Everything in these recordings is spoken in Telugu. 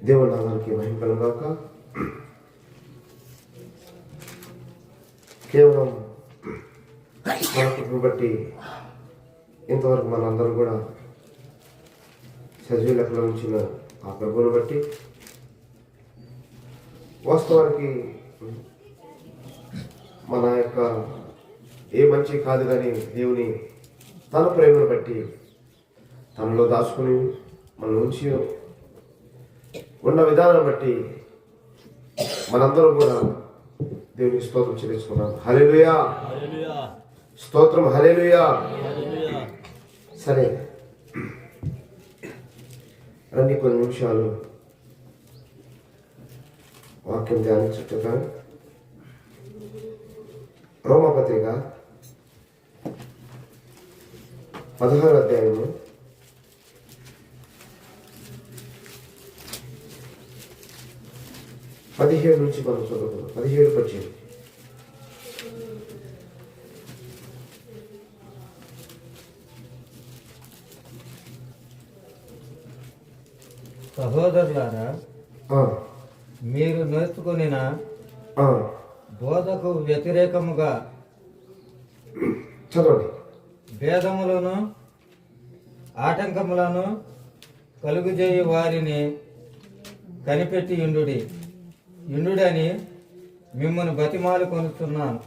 దేవుని నామానికి మహిమ కలుగాక. కేవలం మనకు బట్టి ఇంతవరకు మనందరూ కూడా సజీవ లెక్కలో ఉంచిన ఆ ప్రభువుని బట్టి వాస్తవానికి మన యొక్క ఏ మంచి కాదు కానీ దేవుని తన ప్రేమను బట్టి తనలో దాచుకుని మన నుంచి ఉన్న విధానం బట్టి మనందరం కూడా దేవునికి స్తోత్రం చెల్లించుకున్నాం. హల్లెలూయా, స్తోత్రం, హల్లెలూయా. సరే, రండి కొన్ని నిమిషాలు వాక్యం ధ్యానించుట. రోమపత్రిక 16వ అధ్యాయము 17 నుంచి మనం చదువుకున్నాం. 17-18. సహోదరులారా, మీరు నేర్చుకొనిన బోధకు వ్యతిరేకముగా చదవండి. భేదములను ఆటంకములను కలుగుజేయు వారిని కనిపెట్టి యుండుడని మిమ్మల్ని బతిమాలు కొనుస్తున్నాను.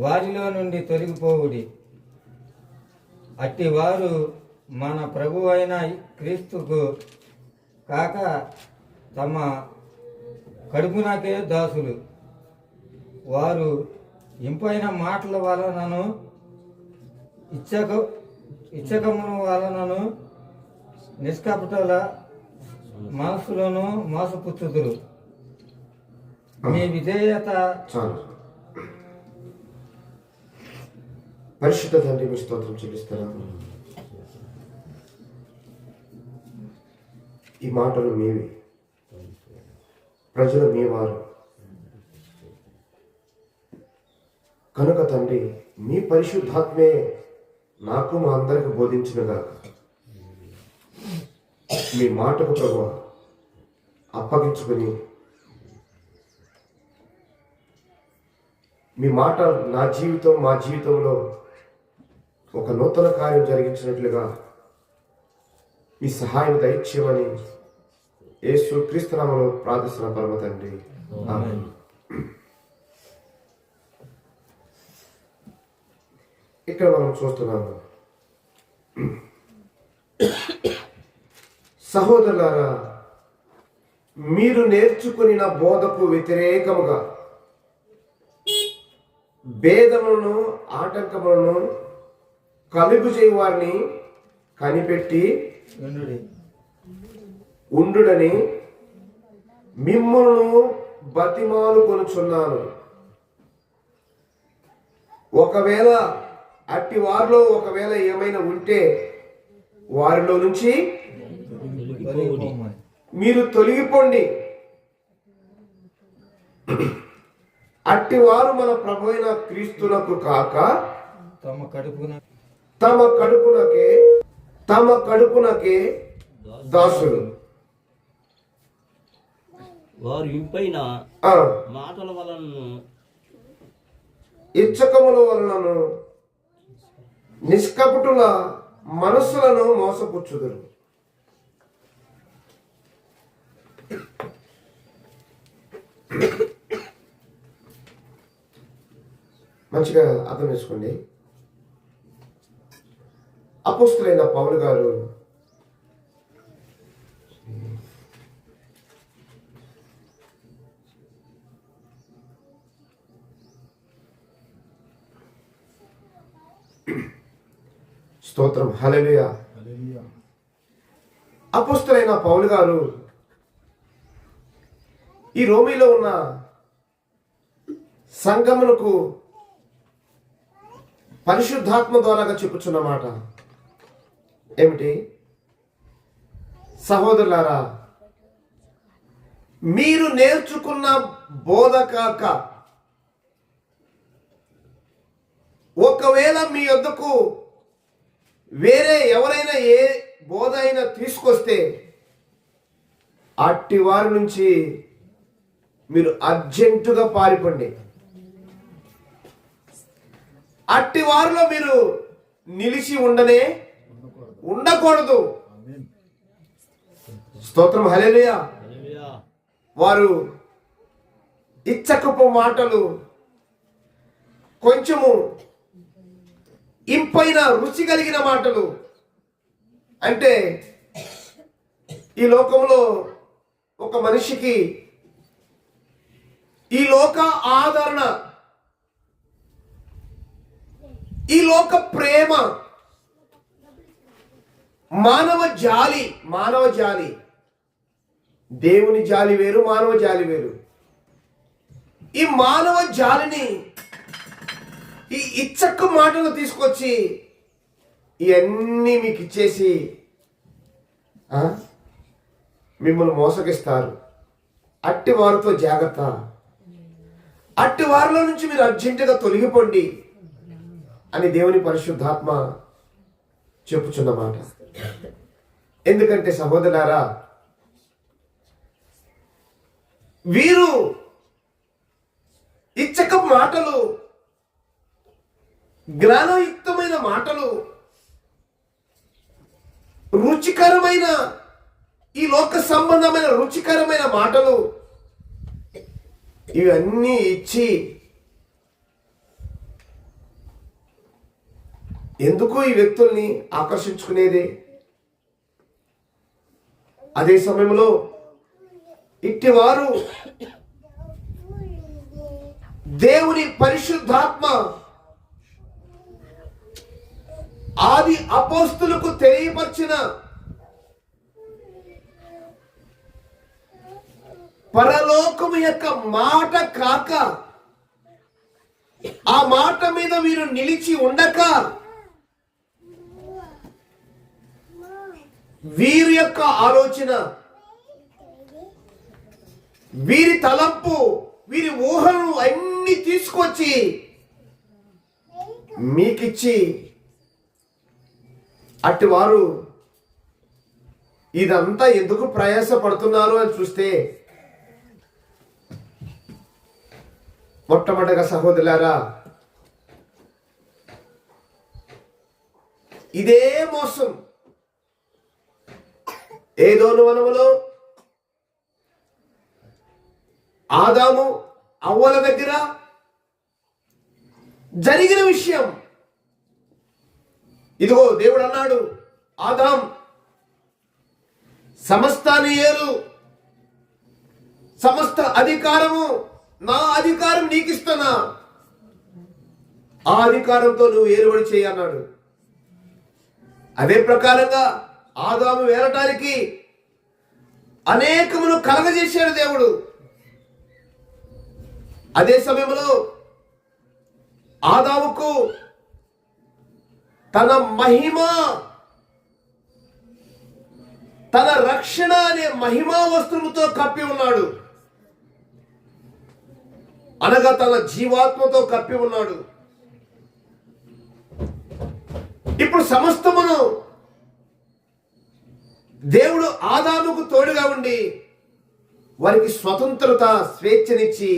వారిలో నుండి తొలగిపోవుడి. అట్టి వారు మన ప్రభు అయిన క్రీస్తుకు కాక తమ కడుపునకే దాసులు. వారు ఇంపైన మాటల వలనను ఇచ్చకముల వలనను నిష్కపటుల మనసులను మోసపుచ్చుదురు. మీ విధేయత పరిశుద్ధ తండ్రి మీ స్తోత్రం చెల్లిస్తున్నాను. ఈ మాటలు మీవి, ప్రజలు మీ వారు కనుక తండ్రి మీ పరిశుద్ధాత్మే నాకు మా అందరికి బోధించినగా మీ మాటకు ప్రభువా అప్పగించుకొని మీ మాట నా జీవితం మా జీవితంలో ఒక నూతన కార్యం జరిగించినట్లుగా మీ సహాయం దయచేయమని యేసు క్రీస్తు నామములో ప్రార్థిస్తున్న పరమ తండ్రి, ఆమేన్. ఇక్కడ మనం చూస్తున్నాము, సహోదరులారా, మీరు నేర్చుకుని బోధకు వ్యతిరేకముగా భేదములను ఆటంకములను కలుగు చేయ వారిని కనిపెట్టి ఉండుడని మిమ్మల్ని బతిమాలు కొనుచున్నాను. ఒకవేళ అట్టి వారిలో ఒకవేళ ఏమైనా ఉంటే వారిలో నుంచి మీరు తొలగిపోండి. అట్టి వారు మన ప్రభువైన క్రీస్తునకు కాక తమ కడుపునకే దాసులు. వారు ఇంపైన మాటల వలన ఇచ్చకముల వలనను నిష్కపటుల మనస్సులను మోసపుచ్చుదురు. మంచిగా అర్థం చేసుకోండి. అపోస్తలుడైన పౌలు గారు స్తోత్రం, హల్లెలూయా. అపోస్తలుడైన పౌలు గారు ఈ రోమీలో ఉన్న సంఘమునకు పరిశుద్ధాత్మ ద్వారాగా చెప్పుచున్న మాట ఏమిటి? సహోదరులారా, మీరు నేర్చుకున్న బోధ కాక ఒకవేళ మీ వద్దకు వేరే ఎవరైనా ఏ బోధ అయినా తీసుకొస్తే అట్టి వారి నుంచి మీరు అర్జెంటుగా పారిపోండి. అట్టి వారిలో మీరు నిలిచి ఉండకూడదు. స్తోత్రం, హల్లెలూయా. హల్లెలూయా. వారు ఇచ్చకపు మాటలు, కొంచెము ఇంపైన రుచి కలిగిన మాటలు, అంటే ఈ లోకంలో ఒక మనిషికి ఈ లోక ఆదరణ, ఈ లోక ప్రేమ, మానవ జాలి, దేవుని జాలి వేరు, మానవ జాలి వేరు. ఈ మానవ జాలిని ఈ ఇచ్చక్క మాటలు తీసుకొచ్చి ఇవన్నీ మీకు ఇచ్చేసి మిమ్మల్ని మోసగిస్తారు. అట్టి వారితో జాగ్రత్త. అట్టి వారిలో నుంచి మీరు అర్జెంటుగా తొలగిపోండి అని దేవుని పరిశుద్ధాత్మ చెప్పుచున్నమాట. ఎందుకంటే సహోదరులారా, వీరు ఇచ్చక మాటలు, జ్ఞానయుక్తమైన మాటలు, రుచికరమైన ఈ లోక సంబంధమైన రుచికరమైన మాటలు, ఇవన్నీ ఇచ్చి ఎందుకు ఈ వ్యక్తుల్ని ఆకర్షించుకునేది? అదే సమయంలో ఇట్టివారు దేవుని పరిశుద్ధాత్మ ఆది అపోస్తులకు తెలియపరిచిన పరలోకము యొక్క మాట కాక, ఆ మాట మీద వీరు నిలిచి ఉండక, వీరి యొక్క ఆలోచన, వీరి తలంపు, వీరి ఊహను అన్ని తీసుకొచ్చి మీకిచ్చి, అట్టి వారు ఇదంతా ఎందుకు ప్రయాసపడుతున్నారు అని చూస్తే, మొట్టమొదటిగా సహోదరులారా, ఇదే మోసం ఏదోను వనములో ఆదాము అవ్వల దగ్గర జరిగిన విషయం. ఇదిగో దేవుడు అన్నాడు, ఆదాం, సమస్తాన్ని ఏలు, సమస్త అధికారము, నా అధికారం నీకు ఇస్తున్నా, ఆ అధికారంతో నువ్వు ఏలుబడి చేయి అన్నాడు. అదే ప్రకారంగా ఆదాము వేరటానికి అనేకమును కలగజేశాడు దేవుడు. అదే సమయంలో ఆదాముకు తన మహిమ, తన రక్షణ అనే మహిమా వస్త్రముతో కప్పి ఉన్నాడు, అనగా తన జీవాత్మతో కప్పి ఉన్నాడు. ఇప్పుడు సమస్తమును దేవుడు ఆదాముకు తోడుగా ఉండి వారికి స్వతంత్రత, స్వేచ్ఛనిచ్చి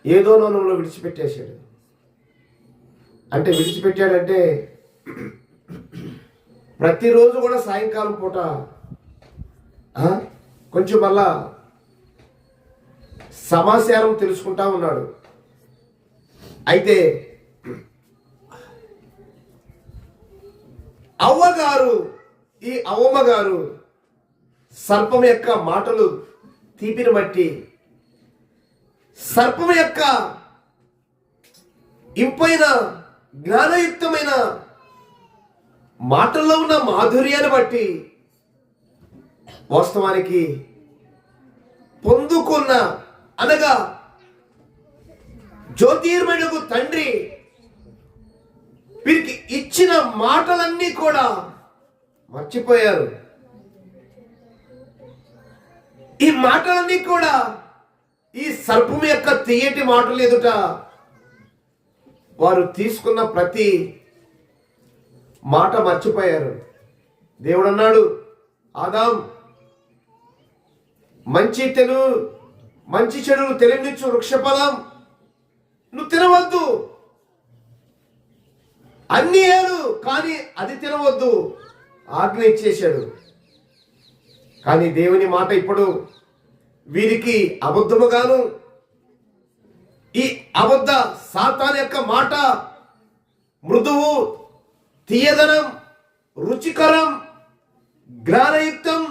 ఏదో నోనంలో విడిచిపెట్టేశాడు. అంటే విడిచిపెట్టాడంటే ప్రతిరోజు కూడా సాయంకాలం పూట కొంచెం మళ్ళా సమాచారం తెలుసుకుంటా ఉన్నాడు. అయితే అవ్వమ్మ గారు సర్పం యొక్క మాటలు తీపిని బట్టి, సర్పం యొక్క ఇంపైన జ్ఞానయుక్తమైన మాటల్లో ఉన్న మాధుర్యాన్ని బట్టి వాస్తవానికి పొందుకున్న, అనగా జ్యోతిర్మయులకు తండ్రి వీరికి ఇచ్చిన మాటలన్నీ కూడా మర్చిపోయారు. ఈ మాటలన్నీ కూడా ఈ సర్పం యొక్క తీయటి మాటలు ఎదుట వారు తీసుకున్న ప్రతి మాట మర్చిపోయారు. దేవుడు అన్నాడు, ఆదాం మంచి చెడులు తెలియనిచ్చు వృక్షఫలం నువ్వు తినవద్దు. అన్ని ఏలు కానీ అది తినవద్దు ఆజ్ఞ ఇచ్చేశాడు. కానీ దేవుని మాట ఇప్పుడు వీరికి అబద్ధముగాను, ఈ అబద్ధ సాతాను యొక్క మాట మృదువు, తీయదనం, రుచికరం, జ్ఞానయుక్తం,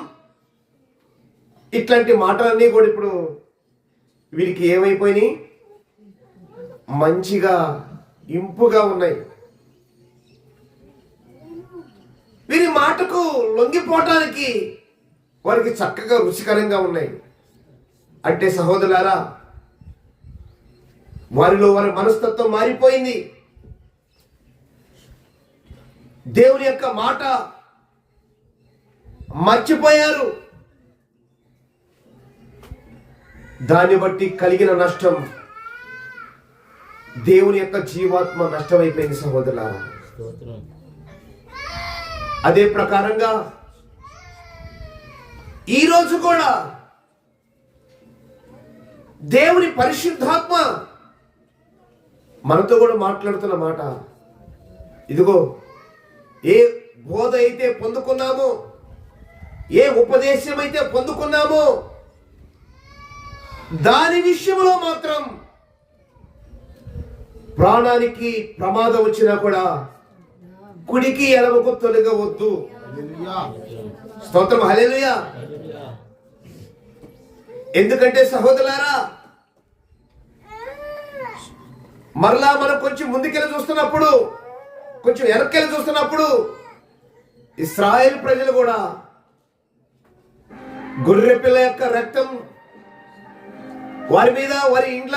ఇట్లాంటి మాటలన్నీ కూడా ఇప్పుడు వీరికి ఏమైపోయినాయి? మంచిగా ఇంపుగా ఉన్నాయి. వీరి మాటకు లొంగిపోవటానికి వారికి చక్కగా రుచికరంగా ఉన్నాయి. అంటే సహోదరులారా, వారిలో వారి మనస్తత్వం మారిపోయింది. దేవుని యొక్క మాట మర్చిపోయారు. దాన్ని బట్టి కలిగిన నష్టం దేవుని యొక్క జీవాత్మ నష్టమైపోయింది సహోదరులారా. స్తోత్రం. అదే ప్రకారంగా ఈరోజు కూడా దేవుని పరిశుద్ధాత్మ మనతో కూడా మాట్లాడుతున్న మాట, ఇదిగో ఏ బోధ అయితే పొందుకున్నామో, ఏ ఉపదేశం అయితే పొందుకున్నామో దాని విషయంలో మాత్రం ప్రాణానికి ప్రమాదం వచ్చినా కూడా కుడికి ఎడమకు తొలగవద్దు. స్తోత్రం, హల్లెలూయా. ఎందుకంటే సహోదరులారా, మరలా మనం కొంచెం ముందుకెళ్ళి చూస్తున్నప్పుడు, కొంచెం వెనక్కెళ్ళి చూస్తున్నప్పుడు ఇశ్రాయేలు ప్రజలు కూడా గొర్రె పిల్ల యొక్క రక్తం వారి మీద, వారి ఇండ్ల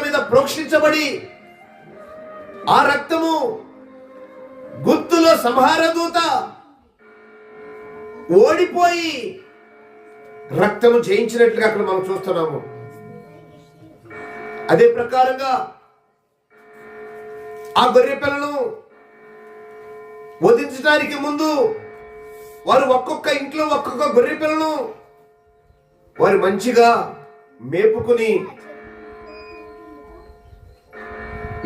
మీద ప్రోక్షించబడి ఆ రక్తము గుత్తులో సంహార దూత ఓడిపోయి రక్తము జయించినట్లుగా అక్కడ మనం చూస్తున్నాము. అదే ప్రకారంగా ఆ గొర్రె పిల్లను వధించడానికి ముందు వారు ఒక్కొక్క ఇంట్లో ఒక్కొక్క గొర్రె పిల్లను వారు మంచిగా మేపుకుని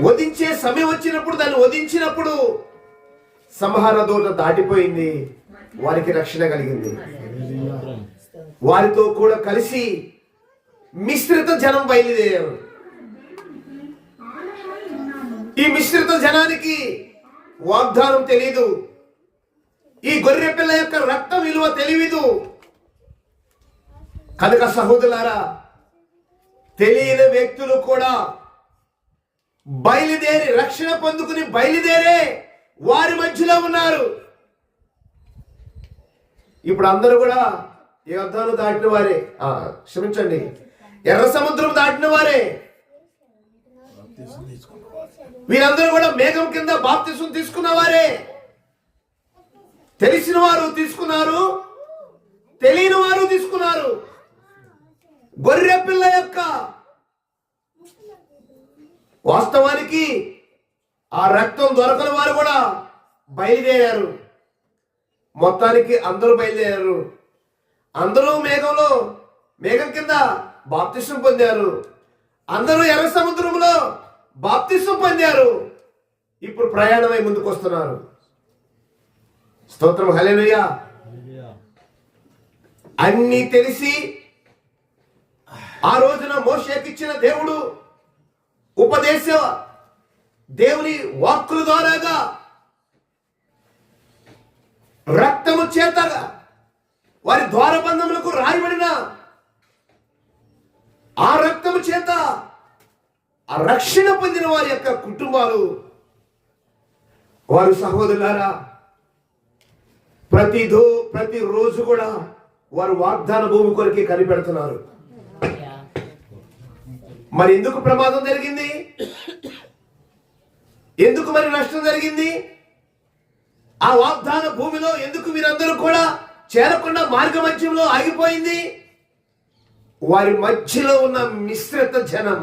వధించే సమయం వచ్చినప్పుడు, దాన్ని వధించినప్పుడు సంహార దూత దాటిపోయింది, వారికి రక్షణ కలిగింది. వారితో కూడా కలిసి మిశ్రిత జనం బయలుదేరారు. ఈ మిశ్రిత జనానికి వాగ్దానం తెలీదు, ఈ గొర్రె పిల్ల యొక్క రక్తం విలువ తెలియదు. కనుక సహోదరులారా, తెలియని వ్యక్తులు కూడా బయలుదేరి రక్షణ పొందుకుని బయలుదేరే వారి మధ్యలో ఉన్నారు. ఇప్పుడు అందరూ కూడా యోర్దాను దాటిన వారే, క్షమించండి, ఎర్ర సముద్రం దాటిన వారే. వీరందరూ కూడా మేఘం కింద బాప్తిసం తీసుకున్న వారే. తెలిసిన వారు తీసుకున్నారు, తెలియని వారు తీసుకున్నారు. గొర్రె పిల్ల యొక్క వాస్తవానికి ఆ రక్తం దొరకని వారు కూడా బయలుదేరారు. మొత్తానికి అందరూ బయలుదేరారు. అందరూ మేఘం కింద బాప్తిసం పొందారు. అందరూ ఎర్ర సముద్రంలో బాప్తిసం పొందారు. ఇప్పుడు ప్రయాణమై ముందుకు వస్తున్నారు. స్తోత్రం, హల్లెలూయా. అన్నీ తెలిసి ఆ రోజున మోషేకిచ్చిన దేవుడు ఉపదేశ దేవుని వాక్కుల ద్వారాగా రక్తము చేత వారి ద్వారబంధములకు రాయబడిన ఆ రక్తము చేత ఆ రక్షణ పొందిన వారి యొక్క కుటుంబాలు, వారి సహోదరులారా, ప్రతిరోజు కూడా వారు వాగ్దాన భూమి కొరకే కనిపెడుతున్నారు. మరి ఎందుకు ప్రమాదం జరిగింది? ఎందుకు మరి నష్టం జరిగింది? ఆ వాగ్దాన భూమిలో ఎందుకు వీరందరూ కూడా చేరకుండా మార్గ మధ్యంలో ఆగిపోయింది? వారి మధ్యలో ఉన్న మిశ్రిత జనం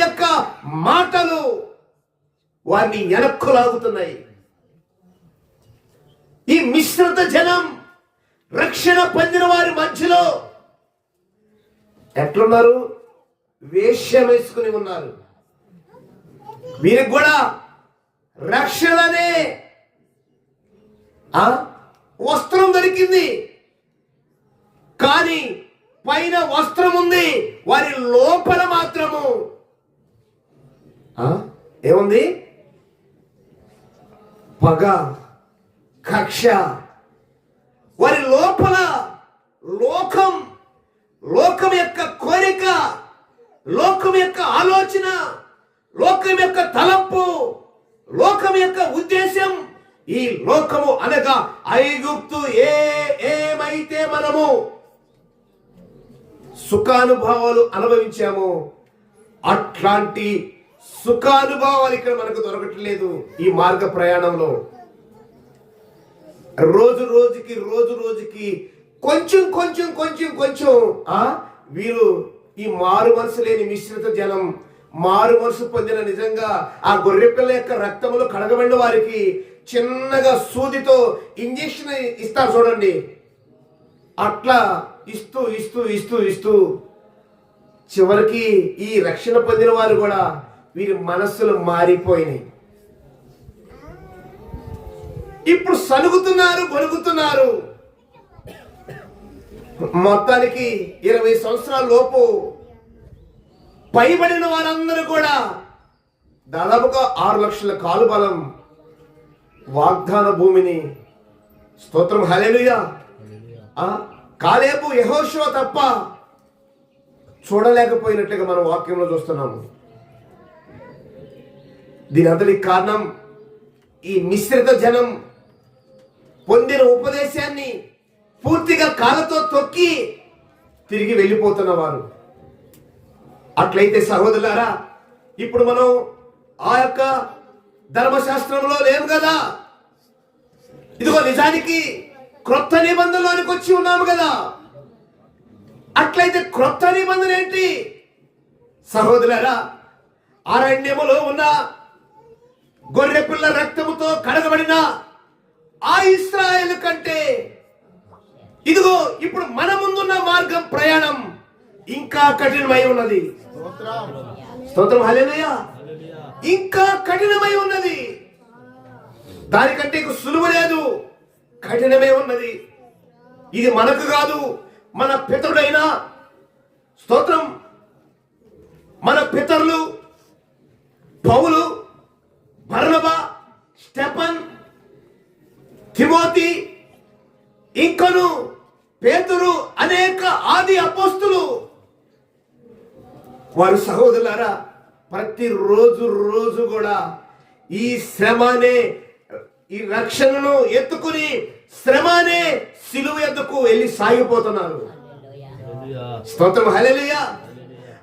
యొక్క మాటలు వారిని వెనక్కు లాగుతున్నాయి. ఈ మిశ్రిత జనం రక్షణ పొందిన వారి మధ్యలో ఎట్లున్నారు? వేషం వేసుకుని ఉన్నారు. వీరికి కూడా రక్షణనే వస్త్రం దొరికింది, కానీ పైన వస్త్రం ఉంది, వారి లోపల మాత్రము ఏముంది? పగ, కక్ష. వారి లోపల లోకం యొక్క కోరిక, లోకం యొక్క ఆలోచన, లోకం యొక్క తలంపు, లోకం యొక్క ఉద్దేశం. ఈ లోకము అనగా ఐగుప్తు ఏమైతే మనము సుఖానుభవాలు అనుభవించామో అట్లాంటి సుఖానుభవాలు ఇక్కడ మనకు దొరకట్లేదు. ఈ మార్గ ప్రయాణంలో రోజు రోజుకి కొంచెం వీరు ఈ మారు మనసు లేని మిశ్రిత జనం, మారు మనసు పొందిన నిజంగా ఆ గొర్రెపిల్ల యొక్క రక్తములు కడగబడిన వారికి చిన్నగా సూదితో ఇంజెక్షన్ ఇస్తారు చూడండి, అట్లా ఇస్తూ చివరికి ఈ రక్షణ పొందిన వారు కూడా వీరి మనస్సులు మారిపోయినాయి. ఇప్పుడు సలుగుతున్నారు, గొలుగుతున్నారు. మొత్తానికి 20 సంవత్సరాల లోపు పైబడిన వారందరూ కూడా దాదాపుగా 6 లక్షల కాలు బలం వాగ్దాన భూమిని, స్తోత్రం హల్లెలూయా, కాలేబు యెహోషువ తప్ప చూడలేకపోయినట్లుగా మనం వాక్యంలో చూస్తున్నాము. దీని అంతటికి కారణం ఈ మిశ్రిత జనం పొందిన ఉపదేశాన్ని పూర్తిగా కాళ్ళతో తొక్కి తిరిగి వెళ్ళిపోతున్న వారు. అట్లయితే సహోదరులారా, ఇప్పుడు మనం ఆ యొక్క ధర్మశాస్త్రంలో లేము కదా, ఇదిగో నిజానికి క్రొత్త నిబంధనలోనికి వచ్చి ఉన్నాము కదా. అట్లయితే క్రొత్త నిబంధన ఏంటి సహోదరులారా? అరణ్యములో ఉన్న గొర్రెపిల్ల రక్తముతో కడగబడిన ఆ ఇశ్రాయేలు కంటే ఇదిగో ఇప్పుడు మన ముందున్న మార్గం, ప్రయాణం ఇంకా కఠినమై ఉన్నది. స్తోత్రం హల్లెలూయా. ఇంకా కఠినమై ఉన్నది. దానికంటే సులువు లేదు, కఠినమే ఉన్నది. ఇది మనకు కాదు, మన పితరుడైన, స్తోత్రం, మన పితరులు పౌలు, బర్నబా, స్టెఫన్, తిమోతి, ఇంకను పేతురు, అనేక ఆది అపోస్తులు వారు సహోదరులారా ప్రతిరోజు కూడా ఈ శ్రమనే, ఈ రక్షణను ఎత్తుకుని శ్రమనే సిలువ ఎద్దుకు వెళ్ళి సాగిపోతున్నారు. స్తోత్రం హల్లెలూయా.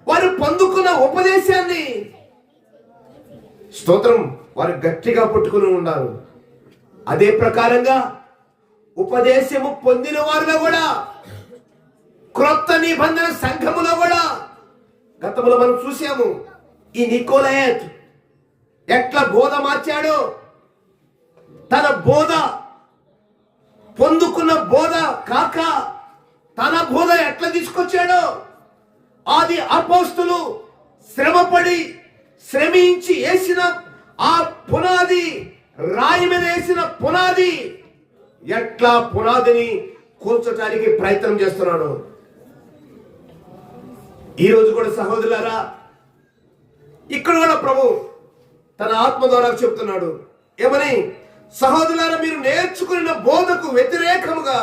వారు పొందుకున్న ఉపదేశాన్ని, స్తోత్రం, వారు గట్టిగా పట్టుకుని ఉన్నారు. అదే ప్రకారంగా ఉపదేశము పొందిన వారిలో కూడా, క్రొత్త నిబంధన సంఘములో కూడా గతంలో మనం చూసాము. ఈ నికోలయత్ ఎట్లా బోధ మార్చాడో, తన బోధ పొందుకున్న బోధ కాక తన బోధ ఎట్లా తీసుకొచ్చాడో, ఆది అపోస్తులు శ్రమపడి శ్రమించి వేసిన ఆ పునాది, రాయి మీద వేసిన పునాది, ఎట్లా పునాదిని కూల్చడానికి ప్రయత్నం చేస్తున్నాడు. ఈరోజు కూడా సహోదరులారా, ఇక్కడ కూడా ప్రభు తన ఆత్మ ద్వారా చెప్తున్నాడు. ఏమని? సహోదరులారా, మీరు నేర్చుకున్న బోధకు వ్యతిరేకముగా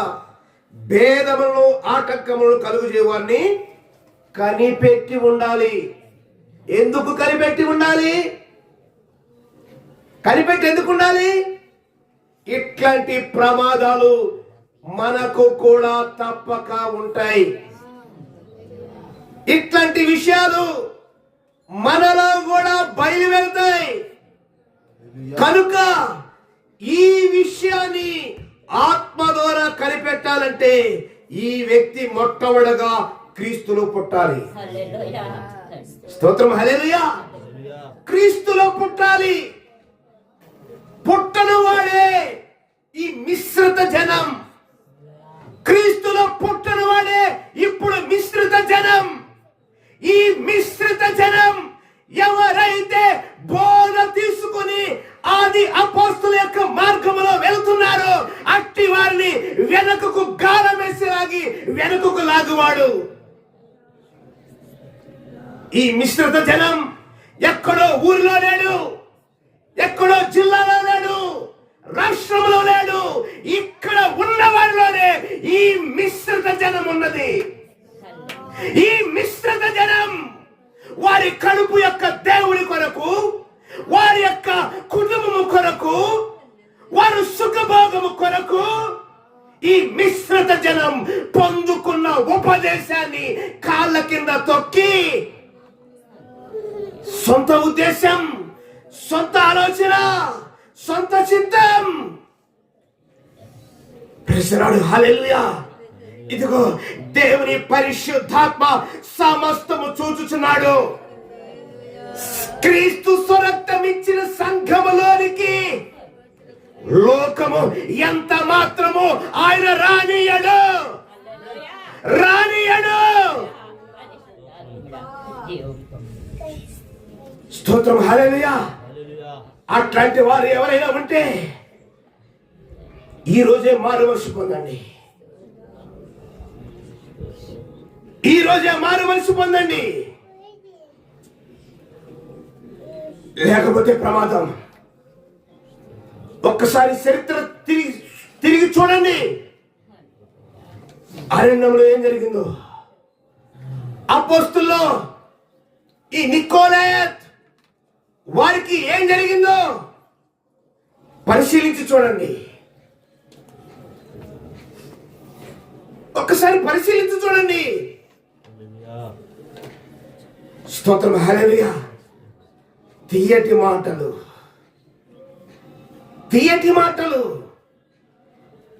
భేదములను, ఆటంకములను కలుగు చేయవారిని కనిపెట్టి ఉండాలి. ఎందుకు కనిపెట్టి ఉండాలి? కనిపెట్టి ఎందుకు ఉండాలి? ఇట్లాంటి ప్రమాదాలు మనకు కూడా తప్పక ఉంటాయి. ఇట్లాంటి విషయాలు మనలో కూడా బయలు వెళ్తాయి. కనుక ఈ విషయాన్ని ఆత్మ ద్వారా కనిపెట్టాలంటే ఈ వ్యక్తి మొట్టమొదటగా క్రీస్తులో పుట్టాలి. స్తోత్రం హల్లెలూయా. క్రీస్తులో పుట్టాలి. పుట్టని వాడే ఈ మిశ్రిత జనం, క్రీస్తులో పుట్టిన వాడే ఇప్పుడు మిశ్రిత జనం. ఈ మిశ్రిత జనం ఎవరైతే బోధ తీసుకుని ఆది అపోస్తుల యొక్క మార్గంలో వెళ్తున్నారో అట్టి వారిని వెనుకకు గాలం వేసేలాగి వెనుకకు లాగువాడు. ఈ మిశ్రిత జనం ఎక్కడో ఊరిలో లేడు, ఎక్కడో జిల్లాలో లేడు, రాష్ట్రంలో లేడు, ఇక్కడ ఉన్న వారిలోనే ఈ మిశ్రిత జనం ఉన్నది. ఈ మిశ్రిత జనం వారి కడుపు యొక్క దేవుడి కొరకు, వారి యొక్క కుటుంబము కొరకు, వారి సుఖభోగము కొరకు ఈ మిశ్రిత జనం పొందుకున్న ఉపదేశాన్ని కాళ్ళ కింద తొక్కి సొంత ఉద్దేశం, సొంత ఆలోచన, సొంత చిత్తం. ప్రైజ్ హల్లెలూయా. ఇదిగో దేవుని పరిశుద్ధాత్మ సమస్తము చూచుచున్నాడు. క్రీస్తు స్వరక్తం ఇచ్చిన సంఘములోనికి లోకము ఎంత మాత్రము ఆయన రానియడు. స్తోత్రం హల్లెలూయా. అట్లాంటి వారు ఎవరైనా ఉంటే ఈ రోజే మారుమనసు పొందండి. ఈ రోజే మారుమనసు పొందండి, లేకపోతే ప్రమాదం. ఒక్కసారి చరిత్ర తిరిగి చూడండి. అరణ్యంలో ఏం జరిగిందో, అపోస్తుల్లో ఈ నికోలాయత్ వారికి ఏం జరిగిందో పరిశీలించి చూడండి. ఒక్కసారి పరిశీలించి చూడండి. స్తోత్రం హల్లెలూయా. తీయటి మాటలు, తీయటి మాటలు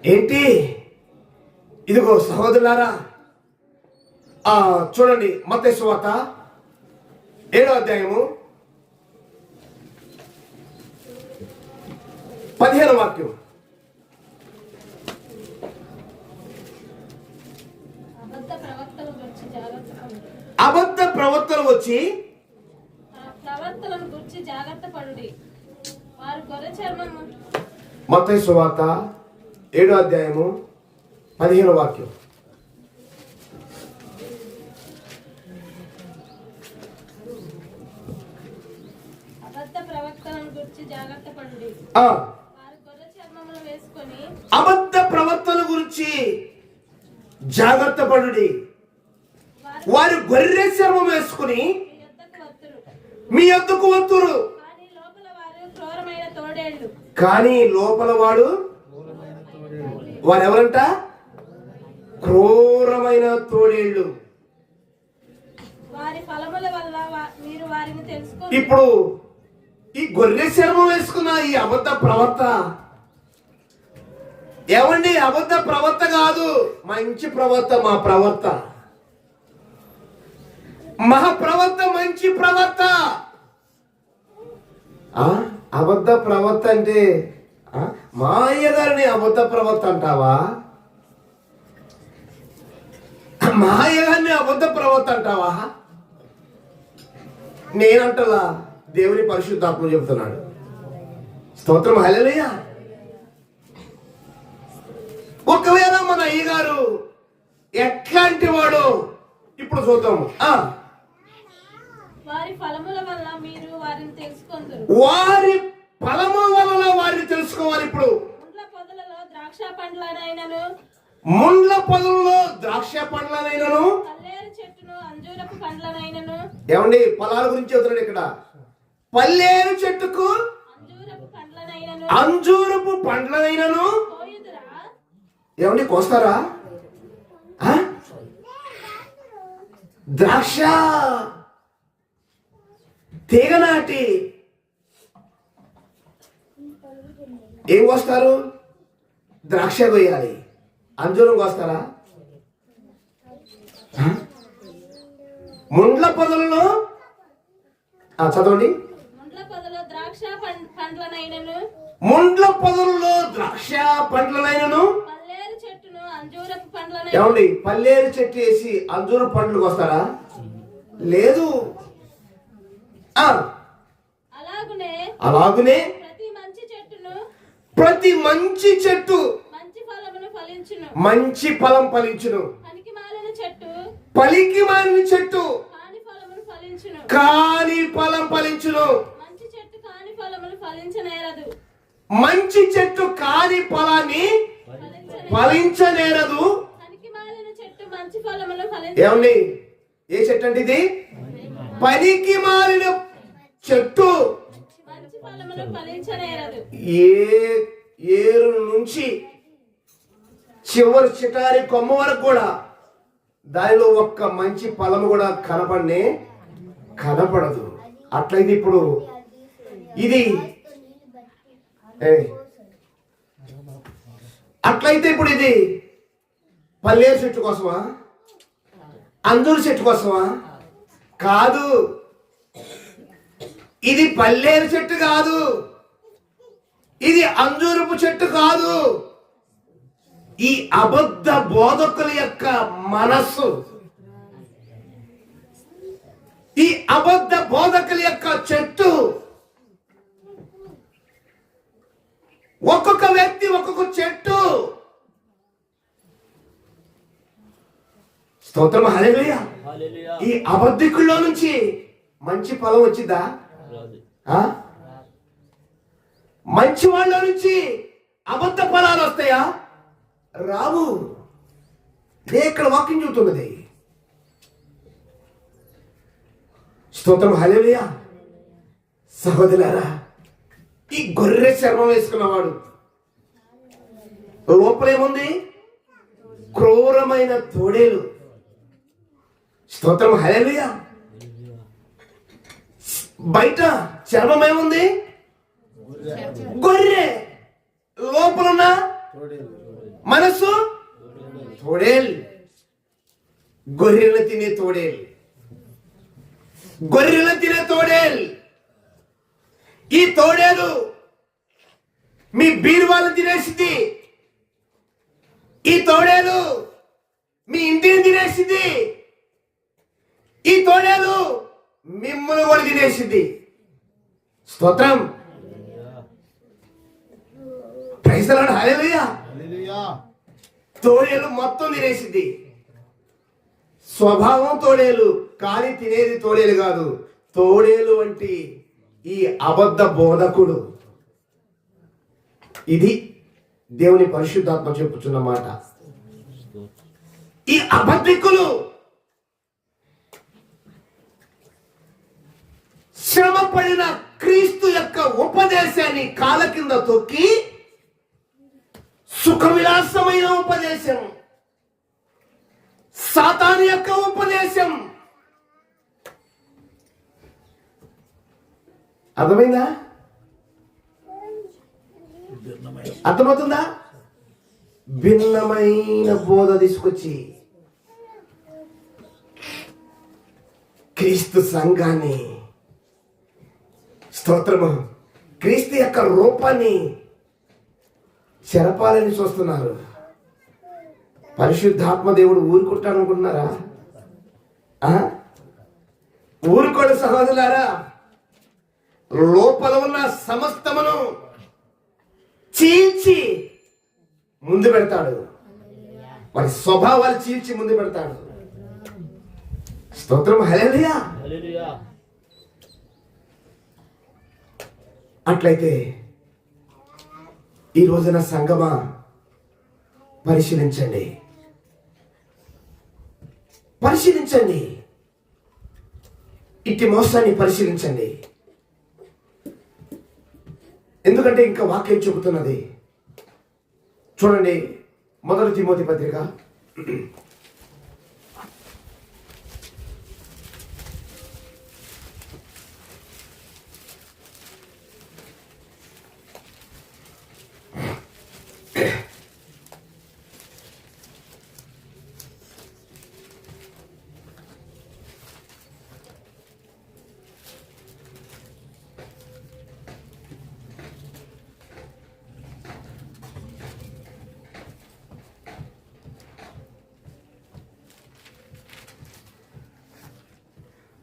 ఏంటి? ఇదిగో సహోదరులారా, చూడండి మత్తయి సువార్త 7వ అధ్యాయము 15వ వాక్యం. అబద్ధ ప్రవక్తలు వచ్చి ప్రవర్తనను గురించి జాగ్రత్త పడుడి. వారు గొర్రె చర్మము. మత్తయి సువార్త 7వ అధ్యాయము 15వ వాక్యం. అబద్ధ ప్రవర్తనను గురించి జాగ్రత్త పడుడి. వారు గొర్రె చర్మమును వేసుకొని. అబద్ధ ప్రవర్తన గురించి జాగ్రత్త పడుడి. వారు గొర్రె చర్మం వేసుకుని మీ యొద్దకు వత్తురు. కానీ లోపల వాడు వారెవరంట? క్రూరమైన తోడేళ్ళు. ఇప్పుడు ఈ గొర్రె చర్మం వేసుకున్న ఈ అబద్ధ ప్రవర్త ఏమండి? అబద్ధ ప్రవర్త కాదు, మంచి ప్రవర్త. మా ప్రవర్త, మహాప్రవర్త, మంచి ప్రవర్త. అబద్ధ ప్రవర్త అంటే మా అయ్యగారిని అబద్ధ ప్రవర్త అంటావా? మా అయ్యగారిని అబద్ధ ప్రవర్త అంటావా? నేనంటలా, దేవుని పరిశుద్ధాత్మ చెబుతున్నాడు. స్తోత్రం హల్లెలూయా. ఒకవేళ మన అయ్యగారు ఎట్లాంటి వాడు ఇప్పుడు చూద్దాము. వారి ఫలముల వల్ల మీరు వారిని తెలుసుకొందురు. వారి ఫలము వలన వారిని తెలుసుకోవాలి. ఇప్పుడు ముండ్ల పొదలలో ద్రాక్ష పండ్లనైనను, ముండ్ల పొదలలో ద్రాక్ష పండ్లనైనను, పల్లేరు చెట్టును అంజూరపు పండ్లనైనను. ఏమండి? ఫలాల గురించి చెబుతున్నాడు ఇక్కడ. పల్లేరు చెట్టుకు అంజూరపు పండ్లనైనను, అంజూరపు పండ్లనైనను కోయుదురా. ఏమండి? కోస్తారా? ద్రాక్ష తీగ నాటి ఏం కోస్తారు? ద్రాక్ష కొయ్యాలి. అంజూరం కోస్తారా? ముండ్ల పొదలలో చదవండి. ముండ్ల పొదలో ద్రాక్ష పండ్లనైనను, ముండ్ల పొదలలో ద్రాక్ష పండ్లనైనను, పల్లేరు చెట్టును అంజూరపు ఏమండి పల్లేరు చెట్టు వేసి అంజూరు పండ్లు వస్తారా? లేదు. అలాగునే అలాగునే ప్రతి మంచి చెట్టు మంచి మంచి ఫలం ఫలించును. పలికి మాలిన చెట్టు కాని ఫలం ఫలించును. మంచి చెట్టు కాని ఫలాన్ని ఫలించనేరదు. ఏమండి ఏ చెట్టు అంటే ఇది? పనికి మాలిన చెట్టు. ఏరు నుంచి చివరి చిటారి కొమ్మ వరకు కూడా దానిలో ఒక్క మంచి ఫలము కూడా కనపడదు. అట్లయితే ఇప్పుడు ఇది పల్లేరు చెట్టు కోసమా? అంజూరు చెట్టు కోసమా? కాదు. ఇది పల్లేరు చెట్టు కాదు, ఇది అంజూరపు చెట్టు కాదు. ఈ అబద్ధ బోధకుల యొక్క మనస్సు, ఈ అబద్ధ బోధకుల యొక్క చెట్టు. ఒక్కొక్క వ్యక్తి ఒక్కొక్క చెట్టు. స్తోత్రం, హల్లెలూయా. ఈ అబద్ధికుల్లో నుంచి మంచి ఫలం వచ్చిందా? మంచి వాళ్ళ నుంచి అబద్ధ ఫలాలు వస్తాయా? రావు. ఇదే ఇక్కడ వాక్యం చెబుతున్నది. స్తోత్రం, హల్లెలూయా. సహోదరులారా, ఈ గొర్రె చర్మం వేసుకున్నవాడు లోపలేముంది? క్రూరమైన తోడేలు. స్తోత్రం, హల్లెలూయా. బయట చర్మం ఏముంది? గొర్రె. లోపలున్న మనస్సు తోడేలు. గొర్రెలను తినే తోడేలు. గొర్రెలను తినే తోడేలు. ఈ తోడేలు మీ బీరువాలను తినేసింది. ఈ తోడేలు మీ ఇంటిని తినేసింది. ఈ తోడేలు మిమ్మల్ని కూడా తినేసింది. స్తోత్రం, ప్రైజ్ ది లార్డ్, హల్లెలూయా. తోడేలు మొత్తం తినేసింది. స్వభావం తోడేలు, కానీ తినేది తోడేలు కాదు. తోడేలు వంటి ఈ అబద్ధ బోధకుడు. ఇది దేవుని పరిశుద్ధాత్మ చెప్పుచున్న మాట. ఈ అబద్ధికులు శ్రమ పడిన క్రీస్తు యొక్క ఉపదేశాన్ని కాళ్ళ కింద తొక్కి సుఖ విలాసమైన ఉపదేశం, సాతాను యొక్క ఉపదేశం. అర్థమైందా? అర్థమవుతుందా? భిన్నమైన బోధ తీసుకొచ్చి క్రీస్తు సంఘాన్ని, స్తోత్రము, క్రీస్తు యొక్క రూపాన్ని చెరపాలని చూస్తున్నారు. పరిశుద్ధాత్మ దేవుడు ఊరుకుంటాననుకుంటున్నారా? ఊరుకోడు సహోదరులారా. లోపల ఉన్న సమస్తమును చీల్చి ముందు పెడతాడు. వారి స్వభావాలు చీల్చి ముందు పెడతాడు. స్తోత్రం, హల్లెలూయా. అట్లయితే ఈ రోజున సంగమా పరిశీలించండి. ఇట్టి మోసాన్ని పరిశీలించండి. ఎందుకంటే ఇంకా వాక్యం చెబుతున్నది. చూడండి, 1 తిమోతి పత్రిక 1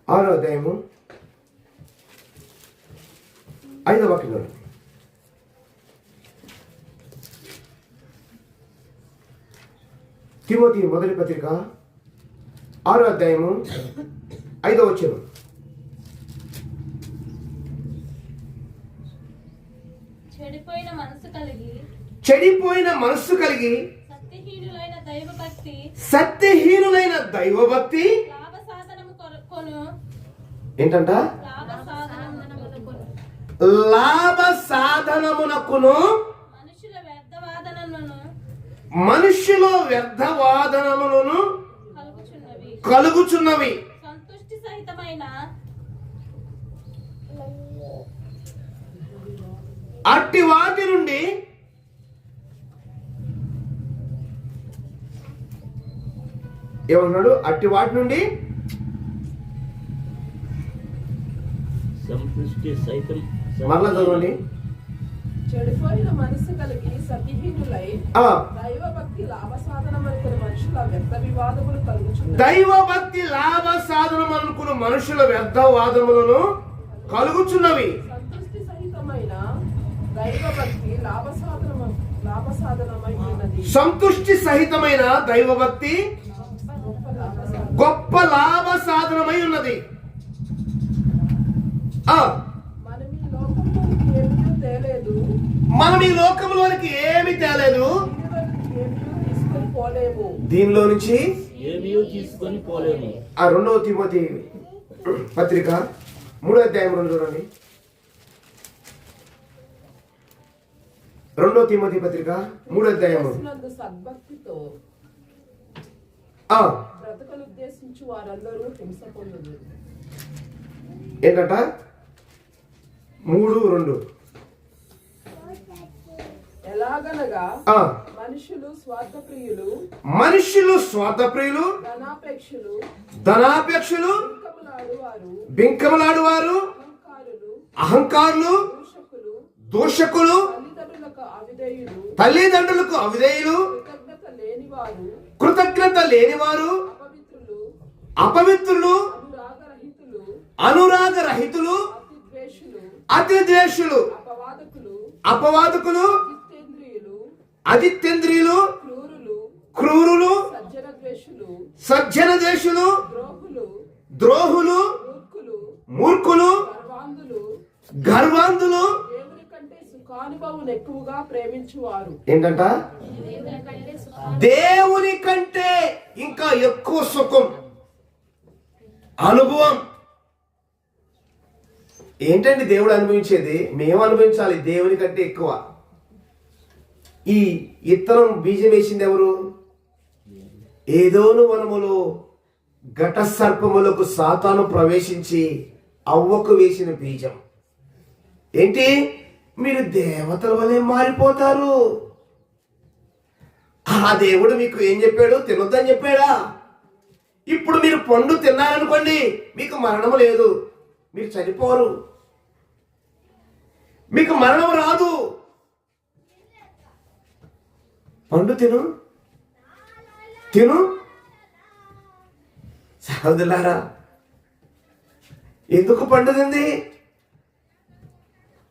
6వ అధ్యాయము 5వ వాక్యం. తిమోతి మొదటి పత్రిక 6వ అధ్యాయము 5వ వచనం. చెడిపోయిన మనసు కలిగి చెడిపోయిన మనస్సు కలిగి సత్యహీనులైన సత్యహీనులైన దైవభక్తి లాభ సాధనము కొను ఏంటంట? లాభ సాధనమునకును మనుష్యుల వ్యర్థవాదనములను కలుగుచున్నవి. సంతుష్టి సహితమైన అట్టి వాటి నుండి ఏమన్నాడు? అట్టి వాటి నుండి సంతృష్టి సైతం. మరలా చదవండి. చెడిపోయిన మనసు కలిగి సతిహీనులై ఆ, దైవభక్తి లాభ సాధనమనుకున్న మనుషుల వ్యర్థ వివాదములు కలుగుచున్నవి. దైవభక్తి లాభ సాధనం అనుకున్న మనుషుల వ్యర్థవాదములను కలుగుచున్నవి. సంతృష్టి సహితమైన దైవభక్తి లాభ సాధనమై ఉన్నది. సంతుష్టి సహితమైన దైవభక్తి గొప్ప లాభ సాధనమై ఉన్నది. ఆ, మనం ఈ లోకంలోనికి ఏమీ తేలేదు, తీసుకొని పోలేము. దీనిలో నుంచి ఏమీ తీసుకొని పోలేము. ఆ 2వ తిమోతి పత్రిక 3వ అధ్యాయం 2 చూడండి. 2వ తిమోతి పత్రిక 3వ అధ్యాయము. నందు సద్భక్తితో బ్రతకలు ఉద్దేశించి వారందరూ హింస పొందుదు. ఏంటట? 3:2. ఎలాగనగా ఆ, మనుషులు స్వార్థప్రియులు, ధనాపేక్షలు, బింకములాడువారు, అహంకారులు, దూషకులు, తల్లిదండ్రులకు అవిధేయులు, కృతజ్ఞత లేనివారు, అపవిత్రులు, అనురాగరహితులు, అతిద్వేషులు, అపవాదకులు, అజితేంద్రియులు, క్రూరులు, సజ్జన ద్వేషులు, ద్రోహులు, మూర్ఖులు, గర్వాంధులు, దేవుని కంటే సుఖానుభవం ఎక్కువగా ప్రేమించువారు. ఏంటంట? దేవుని కంటే ఇంకా ఎక్కువ సుఖం అనుభవం. ఏంటండి దేవుడు అనుభవించేది? మేము అనుభవించాలి దేవుని కంటే ఎక్కువ. ఈ ఇత్తనం బీజం వేసింది ఎవరు? ఏదోను వనములో ఘట సర్పములకు సాతాను ప్రవేశించి అవ్వకు వేసిన బీజం. ఏంటి? మీరు దేవతల వలె మారిపోతారు. ఆ దేవుడు మీకు ఏం చెప్పాడు? తినొద్దని చెప్పాడా? ఇప్పుడు మీరు పండు తిన్నారనుకోండి, మీకు మరణం లేదు, మీరు చనిపోరు, మీకు మరణం రాదు. పండు తిను తిను. సహోదరులారా, ఎందుకు పండు తింది?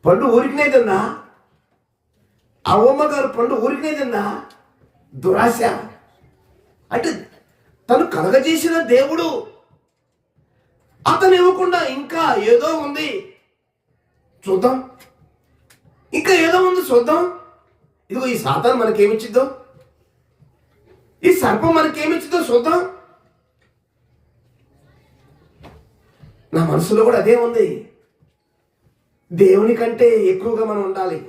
పండు ఊరికినే తిందా? అవ్వమ్మ గారు పండు ఊరికినే తిందా? దురాశ. అంటే తను కలగజేసిన దేవుడు అతను ఇవ్వకుండా ఇంకా ఏదో ఉంది చూద్దాం, ఇంకా ఏదో ఉంది చూద్దాం. ఇదిగో ఈ సాతాను మనకేమిచ్చిద్దో, ఈ సర్పం మనకేమిచ్చిద్దో చూద్దాం. నా మనసులో కూడా అదే ఉంది. దేవుని కంటే ఎక్కువగా మనం ఉండాలి.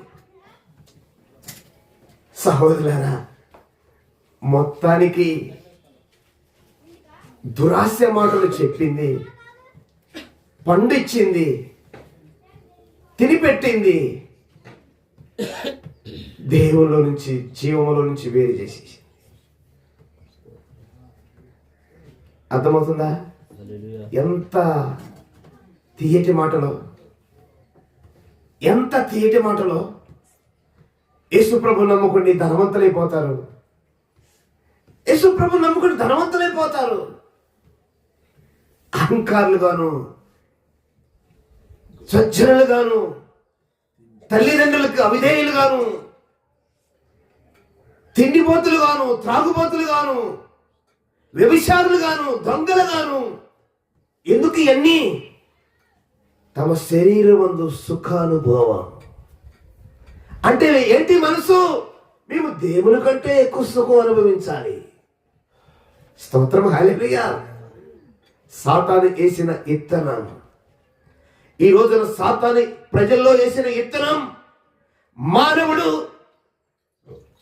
సహోదరులారా, మొత్తానికి దురాశ మాటలు చెప్పింది, పండు ఇచ్చింది, తినిపెట్టింది, దేవుల్లో నుంచి జీవంలో నుంచి వేరు చేసేసి. అర్థమవుతుందా? ఎంత తీయటి మాటలో, ఎంత తీయటి మాటలో. యేసుప్రభు నమ్ముకుని ధనవంతులైపోతారు, యేసుప్రభు నమ్ముకుని ధనవంతులైపోతారు. అహంకారులుగాను, సజ్జనులుగాను, తల్లిదండ్రులకు అవిధేయులుగాను, తిండిపోతులుగాను, త్రాగుబోతులుగాను, వ్యభిచారులుగాను, దొంగలుగాను. ఎందుకు ఇవన్నీ? తమ శరీరమందు సుఖానుభవం. అంటే ఏంటి మనసు? మేము దేవుని కంటే ఎక్కువ సుఖం అనుభవించాలి. స్తోత్రం, హల్లెలూయా. సాతాను వేసిన ఇత్తనం, ఈ రోజున సాతాను ప్రజల్లో వేసిన ఇత్తనం, మానవుడు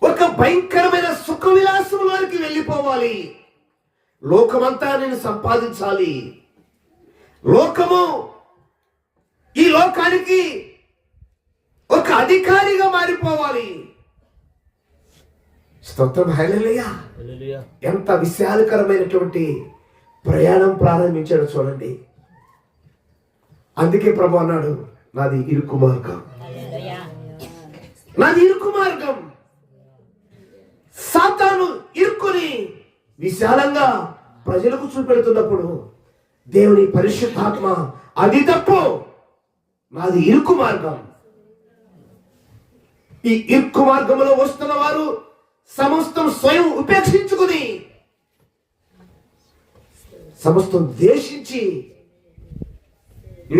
ఒక భయంకరమైన సుఖ విలాసంలోనికి వెళ్ళిపోవాలి. లోకమంతా నేను సంపాదించాలి. లోకము, ఈ లోకానికి ఒక అధికారిగా మారిపోవాలి. స్తోత్రం, హల్లెలూయా. హల్లెలూయా. ఎంత విశాలకరమైనటువంటి ప్రయాణం ప్రారంభించాడు చూడండి. అందుకే ప్రభు అన్నాడు, నాది ఇరుకు మార్గం, నాది ఇరుకు మార్గం. సాతాను ఇరుకుని విశాలంగా ప్రజలకు చూపెడుతున్నప్పుడు దేవుని పరిశుద్ధాత్మ, అది తప్పు, నాది ఇరుకు మార్గం. ఈ ఇరుకు మార్గంలో వస్తున్న వారు సమస్తం స్వయం ఉపేక్షించుకుని, సమస్తం ద్వేషించి,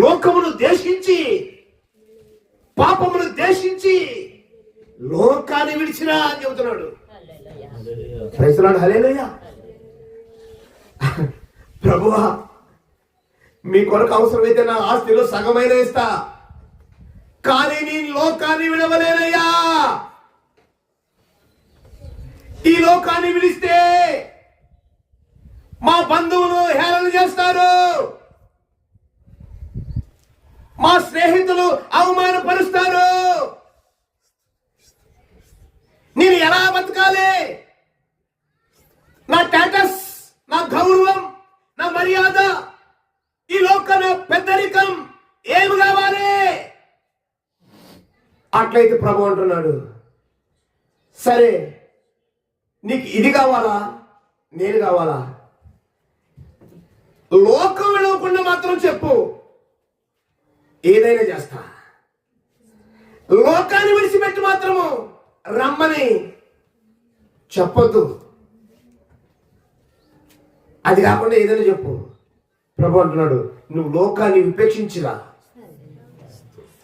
లోకమును ద్వేషించి, పాపమును ద్వేషించి లోకాన్ని విడిచిరా అని చెబుతున్నాడు. ప్రైజ్ ది లార్డ్, హల్లెలూయా. ప్రభువా, మీ కొరకు అవసరమైతే నా ఆస్తిలో సగమైన ఇస్తా, కానీ నేను లోకాన్ని విడవలేనయ్యా. ఈ లోకాన్ని విడిస్తే మా బంధువులు హేళన చేస్తారు, మా స్నేహితులు అవమానపరుస్తారు. నేను ఎలా బతకాలి? నా స్టేటస్, నా గౌరవం, నా మర్యాద, ఈ లోక నా పెద్దరికం ఏమి కావాలి? అట్లయితే ప్రభు అంటున్నాడు, సరే నీకు ఇది కావాలా, నేను కావాలా? లోకం విడవకుండా మాత్రం చెప్పు, ఏదైనా చేస్తా. లోకాన్ని విడిచిపెట్టి మాత్రము రమ్మని చెప్పొద్దు. అది కాకుండా ఏదైనా చెప్పు. ప్రభు అంటున్నాడు, నువ్వు లోకాన్ని ఉపేక్షించిరా,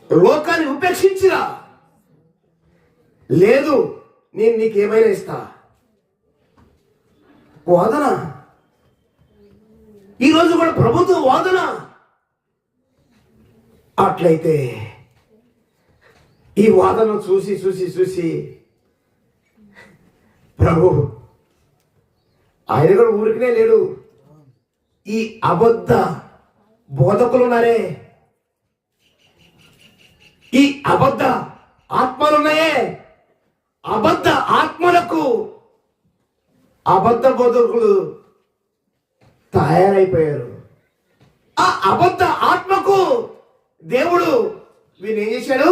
లోకాన్ని ఉపేక్షించిరా. లేదు, నేను నీకేమైనా ఇస్తా. వాదన, ఈరోజు కూడా ప్రభుత్వ వాదన. అట్లయితే ఈ వాదన చూసి చూసి చూసి ప్రభు ఆయన కూడా ఊరికనే లేడు. ఈ అబద్ధ బోధకులు ఉన్నారే, ఈ అబద్ధ ఆత్మలున్నాయే, అబద్ధ ఆత్మలకు అబద్ధ బోధకులు తయారైపోయారు. ఆ అబద్ధ ఆత్మకు దేవుడు వీళ్ళు ఏం చేశాడు?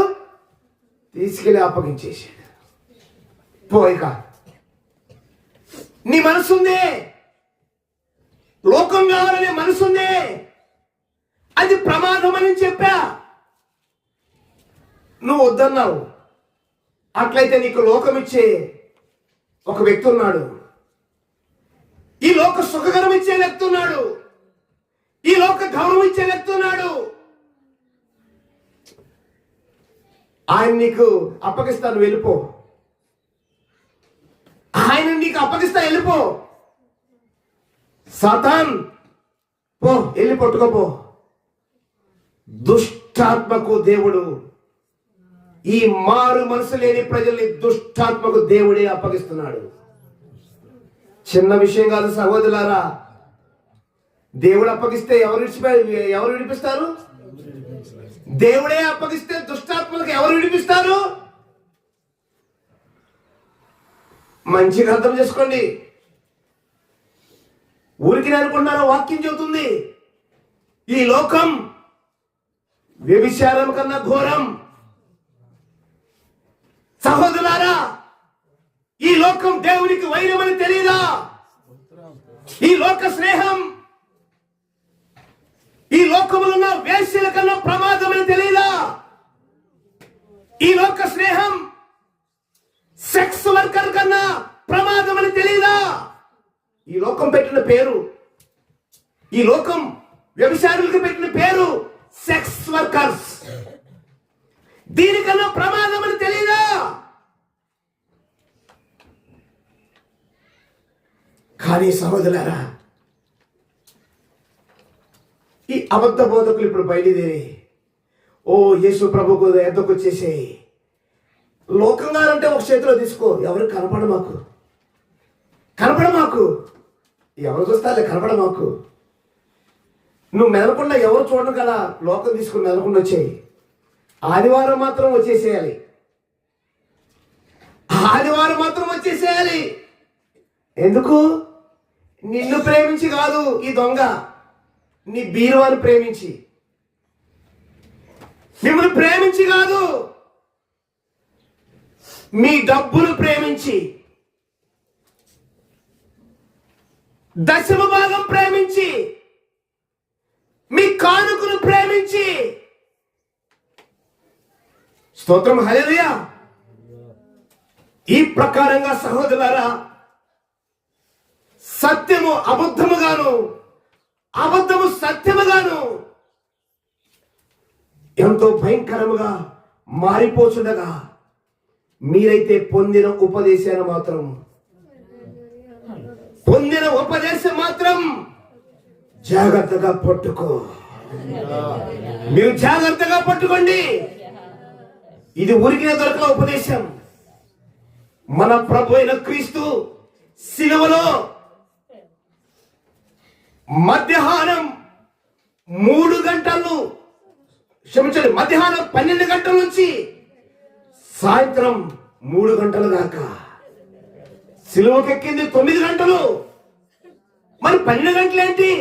తీసుకెళ్ళి అప్పగించేశాడు. పోయిక నీ మనసుందే, లోకం కావాలనే మనసుందే, అది ప్రమాదం అని చెప్పా, నువ్వు వద్దన్నావు. అట్లయితే నీకు లోకం ఇచ్చే ఒక వ్యక్తి ఉన్నాడు, ఈ లోక సుఖకరం ఇచ్చే వ్యక్తి ఉన్నాడు, ఈ లోక గౌరవం ఇచ్చే వ్యక్తి ఉన్నాడు. ఆయన నీకు అప్పగిస్తాను, వెళ్ళిపో. ఆయన నీకు అప్పగిస్తా, వెళ్ళిపో. సాతాన్, పో, వెళ్ళి పట్టుకోపో. దుష్టాత్మకు దేవుడు, ఈ మారు మనసు లేని ప్రజల్ని దుష్టాత్మకు దేవుడే అప్పగిస్తున్నాడు. చిన్న విషయం కాదు సహోదరులారా. దేవుడు అప్పగిస్తే ఎవరు విడిపిస్తారు? దేవుడే అప్పగిస్తే దుష్టాత్మలకు ఎవరు విడిపిస్తారు? మంచిగా అర్థం చేసుకోండి. ఊరికి అనుకున్నారో వాక్యం చెబుతుంది, ఈ లోకం వ్యభిచారం కన్నా ఘోరం. సహోదరులారా, ఈ లోకం దేవునికి వైరమని తెలియదా? ఈ లోక స్నేహం ఈ లోకములో ఉన్న వేశ్యల కన్నా ప్రమాదమని తెలియదా? ఈ లోక స్నేహం సెక్స్ వర్కర్ కన్నా ప్రమాదమని తెలియదా? ఈ లోకం పెట్టిన పేరు, ఈ లోకం వ్యభిచారులకు పెట్టిన పేరు సెక్స్ వర్కర్స్. దీనికన్నా ప్రమాదమని తెలియదా? కానీ సహోదరులారా, ఈ అబద్ధ బోధకులు ఇప్పుడు బయలుదేరి ఓ యేసు ప్రభుకు ఎద్దకు వచ్చేసేయి. లోకంగా అంటే ఒక చేతిలో తీసుకో, ఎవరు కనపడ మాకు, ఎవరు చూస్తాలే, కనపడ మాకు. నువ్వు మెదలకుండా ఎవరు చూడను కదా, లోకం తీసుకుని మెదలకుండా వచ్చేయి. ఆదివారం మాత్రం వచ్చేసేయాలి, ఎందుకు? నిన్ను ప్రేమించి కాదు ఈ దొంగ, నీ బీరువాని ప్రేమించి, మిమ్మల్ని ప్రేమించి కాదు, మీ డబ్బును ప్రేమించి, దశమ భాగం ప్రేమించి, మీ కానుకను ప్రేమించి. స్తోత్రం, హల్లెలూయా. ఈ ప్రకారంగా సహోదరులారా, సత్యము అబద్ధముగాను, అబద్ధము సత్యముగాను ఎంతో భయంకరముగా మారిపోచుండగా, మీరైతే పొందిన ఉపదేశం మాత్రం జాగ్రత్తగా పట్టుకో. మీరు జాగ్రత్తగా పట్టుకోండి. ఇది ఊరికినే దొరకల ఉపదేశం. మన ప్రభు అయిన క్రీస్తు శిలువలో మధ్యాహ్నం 12 గంటల నుంచి సాయంత్రం 3 గంటల దాకా, సిలువకెక్కింది 9 గంటలు, మరి 12 గంటలు ఏంటి?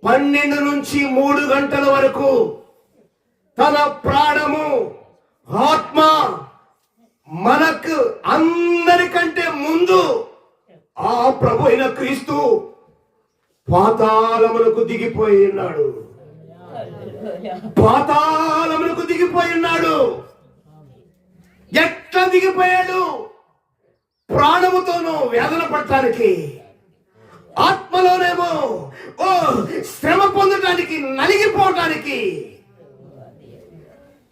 12 నుంచి 3 గంటల వరకు తన ప్రాణము, ఆత్మ మనకు అందరికంటే ముందు ఆ ప్రభు అయిన క్రీస్తు పాతాళములకు దిగిపోయి ఉన్నాడు. ఎట్లా దిగిపోయాడు? ప్రాణముతోనూ వేదన పడటానికి, ఆత్మలోనేమో శ్రమ పొందటానికి, నలిగిపోవటానికి.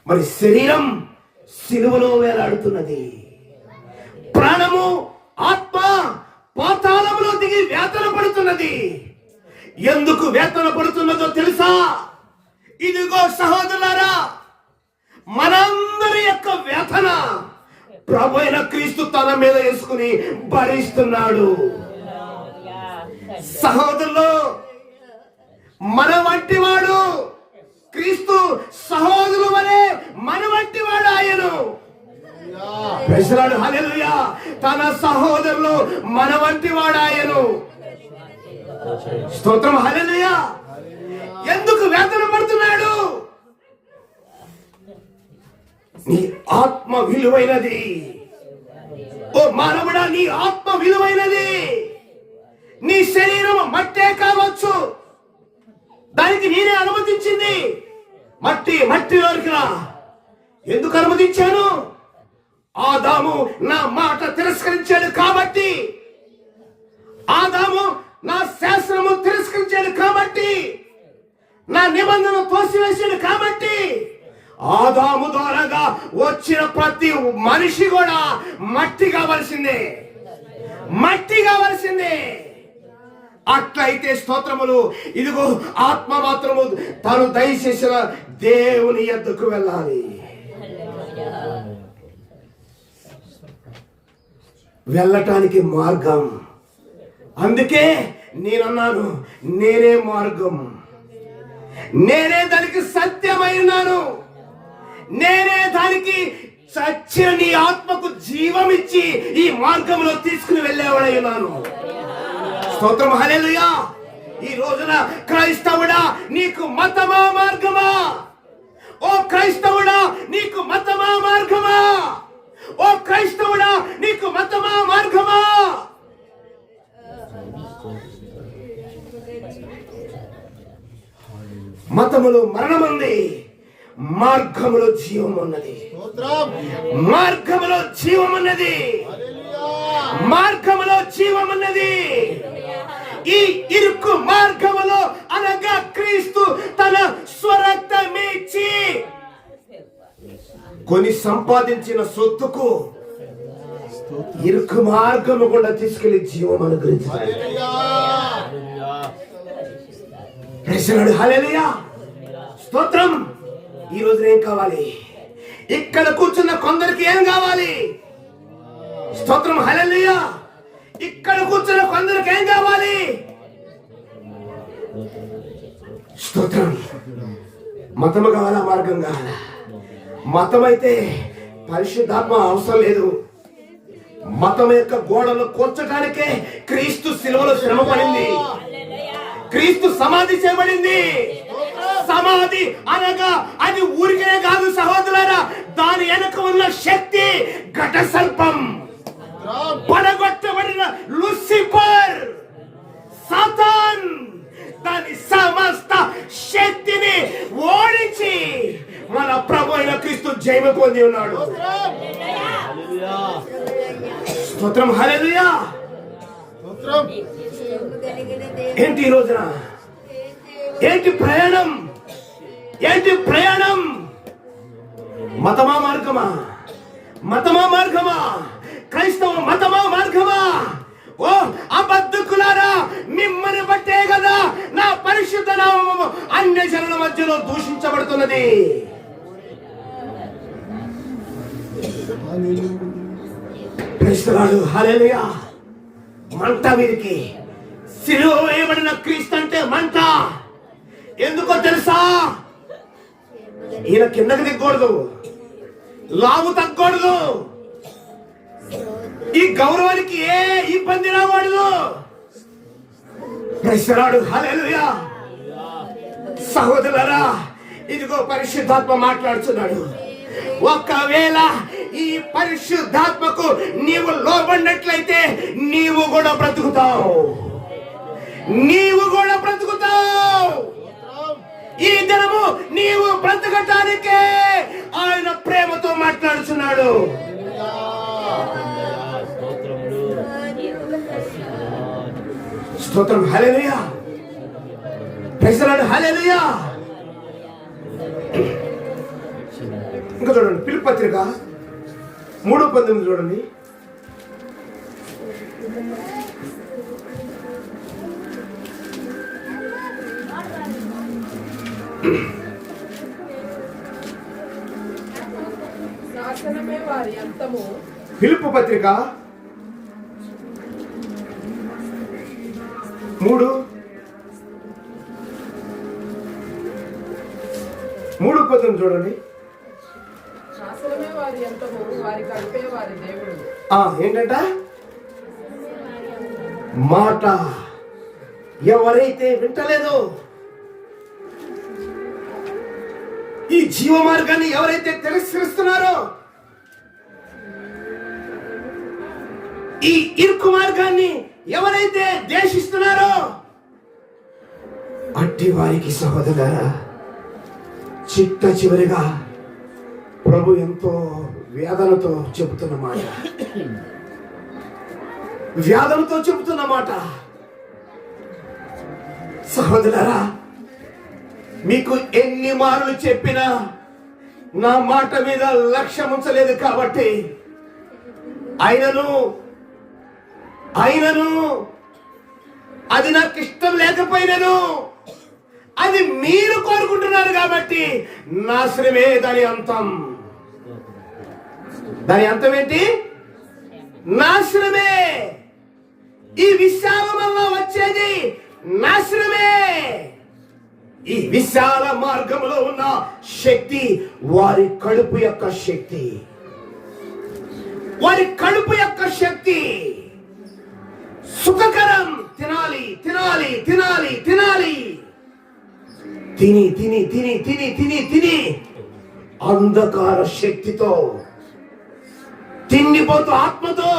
మరి శరీరం సిలువలో వేలాడుతున్నది, ప్రాణము, ఆత్మ పాతాళములో దిగి వేదన పడుతున్నది. ఎందుకు వేదన పడుతున్నదో తెలుసా? ఇదిగో సహోదరులారా, మనందరి యొక్క వేదన ప్రభు అయిన క్రీస్తు తన మీద వేసుకుని భరిస్తున్నాడు. సహోదరులు, మన వంటి వాడు క్రీస్తు, సహోదరులు వలె మన వంటి వాడు ఆయను. ప్రజలాడు, హల్లెలూయా. తన సహోదరులు మన వంటి వాడు ఆయను. స్తోత్రం, హల్లెలూయా. ఎందుకు వేదన పడుతున్నాడు? నీ ఆత్మ విలువైనది. ఓ మానవుడా, నీ ఆత్మ విలువైనది. నీ శరీరం మట్టే కావచ్చు, దానికి నేనే అనుమతించింది. మట్టిలోకి రా. ఎందుకు అనుమతించాను? ఆదాము నా మాట తిరస్కరించాడు కాబట్టి, ఆదాము నా శాస్త్రము తిరస్కరించాడు కాబట్టి, నా నిబంధన తోసివేశాడు కాబట్టి, ఆదాము ద్వారాగా వచ్చిన ప్రతి మనిషి కూడా మట్టి కావలసిందే. అట్లయితే స్తోత్రములు, ఇదిగో ఆత్మ మాత్రము తాను దయచేసిన దేవుని యొద్దకు వెళ్ళాలి. వెళ్ళటానికి మార్గం. అందుకే నేనన్నాను, నేనే మార్గం, నేనే దానికి సత్యమైనాను, నేనే దానికి సత్య నీ ఆత్మకు జీవమిచ్చి ఈ మార్గంలో తీసుకుని వెళ్ళేవాడై ఉన్నాను. స్తోత్రం, హల్లెలూయా. ఈ రోజున క్రైస్తవుడా, నీకు మతమా మార్గమా? ఓ క్రైస్తవుడా, నీకు మతమా మార్గమా? ఓ క్రైస్తవుడా, నీకు మతమా మార్గమా? మతములో మరణముంది, మార్గములో జీవం ఉన్నది. మార్గములో జీవం ఉన్నది. మార్గములో జీవం ఉన్నది. ఈ ఇరుకు మార్గములో అనగా క్రీస్తు తన స్వరక్తమిచ్చి కొని సంపాదించిన సొత్తుకు ఇరుకు మార్గము కూడా తీసుకెళ్లి జీవం అనుగ్రహించాడు. హల్లెలూయా, స్తోత్రం. ఈ రోజు ఏం కావాలి? ఇక్కడ కూర్చున్న కొందరికి ఏం కావాలి? స్తోత్రం, హల్లెలూయా. ఇక్కడ కూర్చున్న కొందరికి ఏం కావాలి? స్తోత్రం. మతము కావాలా, మార్గం కావాలా? మతం అయితే పరిశుద్ధాత్మ అవసరం లేదు. మతం యొక్క గోడలు కూర్చడానికే క్రీస్తు శిలువలో శ్రమ పడింది. క్రీస్తు సమాధి చేయబడింది. సమాధి అనగా అది ఊరికే కాదు సహోదరులారా, దాని వెనుక ఉన్న శక్తి ఘట సర్పం, పడగొట్టబడిన లూసిఫర్, సాతాన్ దాని సమస్త శక్తిని ఓడించి మన ప్రభు అయిన క్రీస్తు జయము పొంది ఉన్నాడు. స్తోత్రం, హల్లెలూయా. ఏంటి ఈ రోజున? ఏంటి ప్రయాణం? ఏంటి ప్రయాణం? మతమా మార్గమా? మతమా మార్గమా? క్రైస్తవ మతమా మార్గమా? ఓ అబద్ధకులారా, మిమ్మల్ని బట్టే కదా నా పరిశుద్ధ నామము అన్య జనుల మధ్యలో దూషించబడుతున్నది. క్రీస్తునాడు, హల్లెలూయా. మంట వీరికి. సిలువ వేయబడిన క్రీస్తు అంటే మంట. ఎందుకో తెలుసా? ఈయన కిందకి దిగకూడదు, లావు తగ్గకూడదు, ఈ గౌరవానికి ఏ ఇబ్బంది రాకూడదు. క్రీస్తునాడు, హల్లెలూయా. సహోదరులారా, ఇదిగో పరిశుద్ధాత్మ మాట్లాడుతున్నాడు. ఒకవేళ ఈ పరిశుద్ధాత్మకు నీవు లోబడినట్లయితే నీవు కూడా బ్రతుకుతావు. నీవు కూడా బ్రతుకుతావు. ఈ దినము నీవు బ్రతకటానికే ఆయన ప్రేమతో మాట్లాడుతున్నాడు. స్తోత్రం, హల్లెలూయా. ప్రైజ్ ది లార్డ్, హల్లెలూయా. ఇంకా చూడండి, ఫిలిప్పీ పత్రిక 3:19 చూడండి. నాశనమే వారి అంతము. ఫిలిప్పీ పత్రిక 3:19 చూడండి. నాశనమే వారి అంతము, వారి కల్పే వారి దేవుడు. ఏంటంట? మాట ఎవరైతే వింటలేదో, ఈ జీవ మార్గాన్ని ఎవరైతే తిరస్కరిస్తున్నారో, ఈ ఇరుకు మార్గాన్ని ఎవరైతే ద్వేషిస్తున్నారో, అట్టి వారికి సహోదరులారా, చిట్ట చివరిగా ప్రభు ఎంతో వేదనతో చెబుతున్న మాట, వ్యాధులతో చెబుతున్న మాట. సహోదరులారా, మీకు ఎన్ని మార్లు చెప్పినా నా మాట మీద లక్ష్యం ఉంచలేదు కాబట్టి అయినను అది నాకు ఇష్టం లేకపోయినను అది మీరు కోరుకుంటున్నారు కాబట్టి నాశనమే దాని అంతం. దాని అంతం ఏంటి? నాశనమే. ఈ విశాల వల్ల వచ్చేది నాశనమే. ఈ విశాల మార్గంలో ఉన్న శక్తి వారి కడుపు యొక్క శక్తి. వారి కడుపు యొక్క శక్తి సుఖకరం. తినాలి తినాలి తినాలి తినాలి, తిని తిని తిని తిని తిని తిని అంధకార శక్తితో తిండిపోతూ ఆత్మతో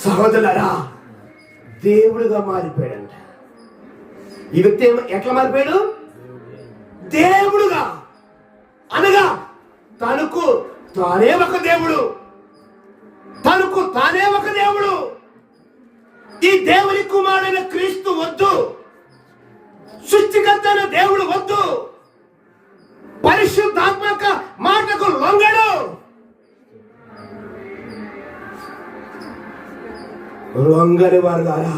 సహోదరులారా దేవుడిగా మారిపోయాడంట. ఈ వ్యక్తి ఎట్లా మారిపోయాడు? దేవుడుగా, అనగా తనకు తానే ఒక దేవుడు, తనకు తానే ఒక దేవుడు. ఈ దేవుని కుమారుడైన క్రీస్తు వద్దు, సృష్టికర్త అయిన దేవుడు వద్దు, పరిశుద్ధాత్మక మాటకు లొంగడు. లొంగని వారు ద్వారా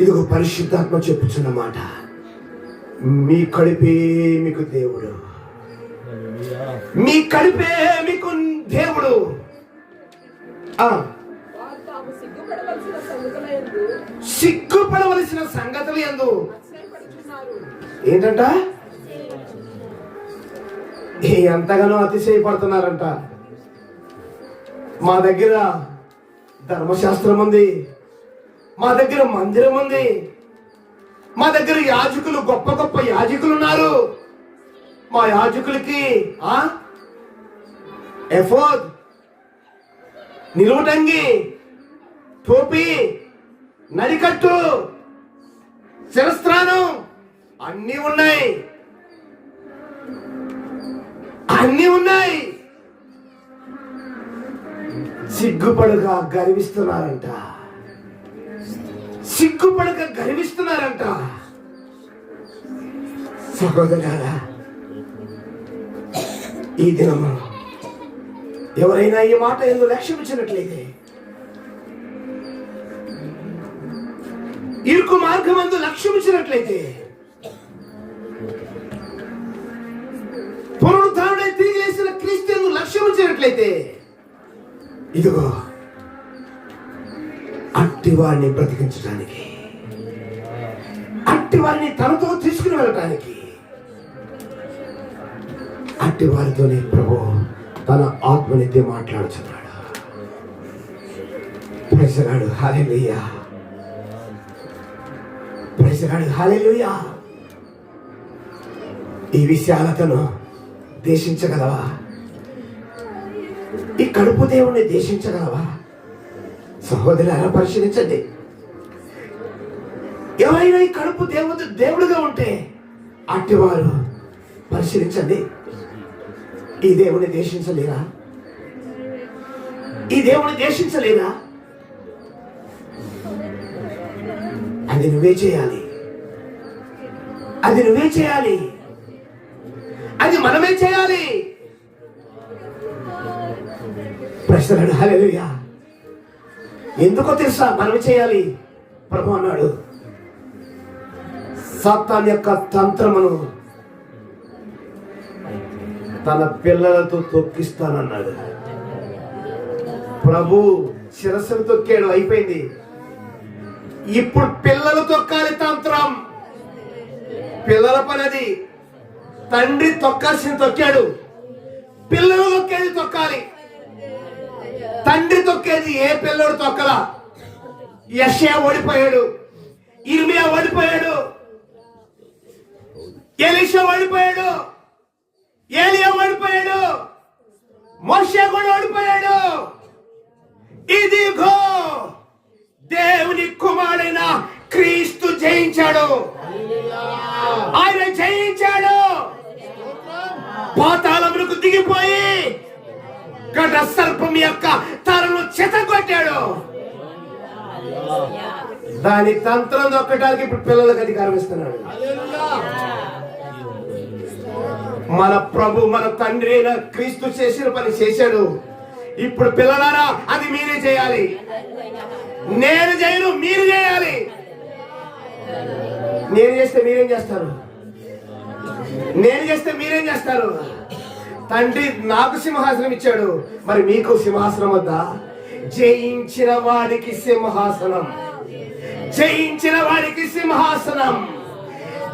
ఇదిగో పరిశుద్ధాత్మ చెప్పుచున్న మాట, మీ కడుపే మీకు దేవుడు, మీ కడుపే మీకు దేవుడు. వారు తాము సిగ్గుపడవలసిన సంగతులయందు సిగ్గుపడవలసిన సంగతులు యందు అతిశయపడుచున్నారు. ఏంటంట? ఎంతగానో అతిశయపడుతున్నారంట. మా దగ్గర ధర్మశాస్త్రం ఉంది, మా దగ్గర మందిరం ఉంది, మా దగ్గర యాజకులు, గొప్ప గొప్ప యాజకులు ఉన్నారు. మా యాజకులకి ఎఫోద్, నిలువుటంగి, టోపీ, నడికట్టు, శిరస్త్రాణం అన్నీ ఉన్నాయి, అన్నీ ఉన్నాయి. సిగ్గుపడక గర్విస్తున్నారంట, సిగ్గుపడక గర్విస్తున్నారంట. సహోదరులారా, ఈ దినము ఎవరైనా ఈ మాట ఎందుకు లక్ష్యం ఇచ్చినట్లయితే, ఇరుకు మార్గం అందు లక్ష్యం ఇచ్చినట్లయితే, పునరుద్ధారుడై తిరిగి లేచిన క్రీస్తు లక్ష్యం ఇచ్చినట్లయితే, ఇదిగో అట్టి వారిని బ్రతికించడానికి, అట్టి వారిని తనతో తీసుకుని వెళ్ళటానికి, అట్టి వారితోనే ప్రభు తన ఆత్మనితే మాట్లాడుతున్నాడు. ప్రైజలాడు, హల్లెలూయా, ప్రైజలాడు, హల్లెలూయా. ఈ విశాలతను దేశించగలవా? ఈ కడుపు దేవుణ్ణి దేశించగలవా? సహోదరులారా, పరిశీలించండి. ఎవరైనా ఈ కడుపు దేవుడుగా ఉంటే అట్టివారు పరిశీలించండి, ఈ దేవుని దేశించలేరా? ఈ దేవుని దేశించలేరా? అది నువ్వే చేయాలి, అది నువ్వే చేయాలి, అది మనమే చేయాలి. ప్రశ్నలు, హల్లెలూయా. ఎందుకో తెలుసా మనం చేయాలి? ప్రభు అన్నాడు, సాతాను యొక్క తంత్రమును తన పిల్లలతో తొక్కిస్తానన్నాడు. ప్రభు శిరస్సును తొక్కాడు, అయిపోయింది. ఇప్పుడు పిల్లలు తొక్కాలి తంత్రం. పిల్లల పనది. తండ్రి తొక్కాల్సిన తొక్కాడు, పిల్లలు తొక్కేది తొక్కాలి. తండ్రి తొక్కేది ఏ పిల్లడు తొక్కలా. యెషయా ఓడిపోయాడు, ఇర్మియా ఓడిపోయాడు, ఎలీషా ఓడిపోయాడు, ఏలియా ఓడిపోయాడు, మోషే కూడా ఓడిపోయాడు. ఇదిగో దేవుని కుమారుడైన క్రీస్తు జయించాడు, ఆయన జయించాడు. పాతాళములకు దిగిపోయి గడ్డ సర్పం యొక్క తలను చెతగొట్టాడు. దాని తంత్రం దొక్కడానికి ఇప్పుడు పిల్లలకు అధికారం ఇస్తున్నాడు. మన ప్రభు, మన తండ్రి అయిన క్రీస్తు చేసిన పని చేశాడు. ఇప్పుడు పిల్లలారా, అది మీరే చేయాలి. నేను చేయను, మీరు చేయాలి. నేను చేస్తే మీరేం చేస్తారు? నేను చేస్తే మీరేం చేస్తారు? తండ్రి నాకు సింహాసనం ఇచ్చాడు, మరి మీకు సింహాసనం వద్దా? జయించిన వాడికి సింహాసనం, జయించిన వాడికి సింహాసనం.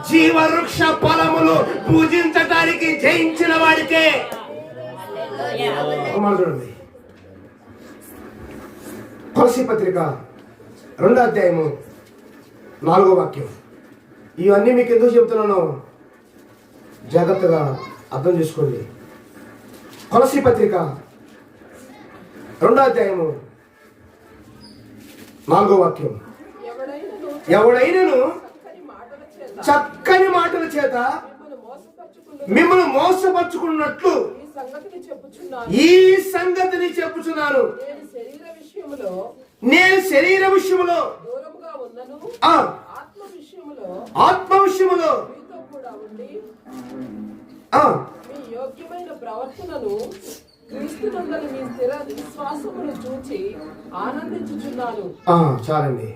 జీవవృక్ష ఫలములు పూజించటానికి జయించిన వాడికే. చూడండి, కొలస్సీ పత్రిక 2వ అధ్యాయము 4వ వాక్యం. ఇవన్నీ మీకు ఎందుకు చెప్తున్నాను జాగ్రత్తగా అర్థం చేసుకోండి. కొలస్సీ పత్రిక 2వ అధ్యాయము 4వ వాక్యం. ఎవడైనను చక్కని మాటల చేత మోసపరుచుకున్న మోసపరుచుకున్నట్లు ఈ సంగతిని చెప్పుచున్నాను. నేను శరీర విషయములో దూరముగా ఉన్నను, ఆత్మ విషయములో మీతో కూడా ఉండి ఆ మీ యోగ్యమైన ప్రవర్తనను క్రీస్తునందలి మీ స్థిర విశ్వాసమును చూచి ఆనందించుచున్నాను. చాలండి.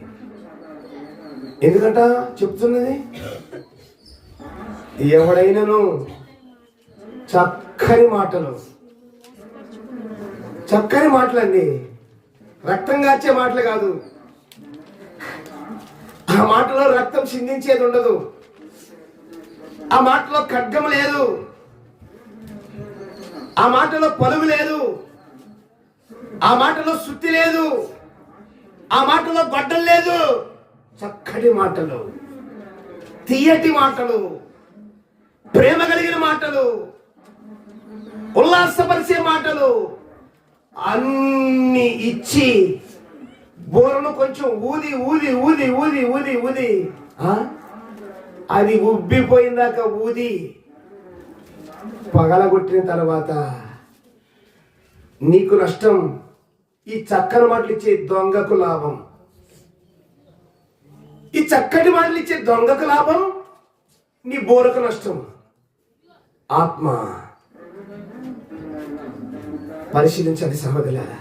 ఎందుకంట చెప్తున్నది, ఎవడైనాను చక్కని మాటలండి, రక్తం కాచే మాటలు కాదు. ఆ మాటలో రక్తం చిందించేది ఉండదు, ఆ మాటలో ఖడ్గం లేదు, ఆ మాటలో పలుగు లేదు, ఆ మాటలో సుత్తి లేదు, ఆ మాటలో గొడ్డలు లేదు. చక్కటి మాటలు, తీయటి మాటలు, ప్రేమ కలిగిన మాటలు, ఉల్లాసపరిచే మాటలు అన్ని ఇచ్చి బోరను కొంచెం ఊది ఊది ఊది ఊది ఊది ఊది అది ఉబ్బిపోయిందాక ఊది పగలగొట్టిన తర్వాత నీకు నష్టం. ఈ చక్కని మాటలు ఇచ్చే దొంగకు లాభం. ఈ చక్కటి మాటలు ఇచ్చే దొంగకు లాభం, నీ బోరకు నష్టం. ఆత్మ పరిశీలించండి సహోదరులారా.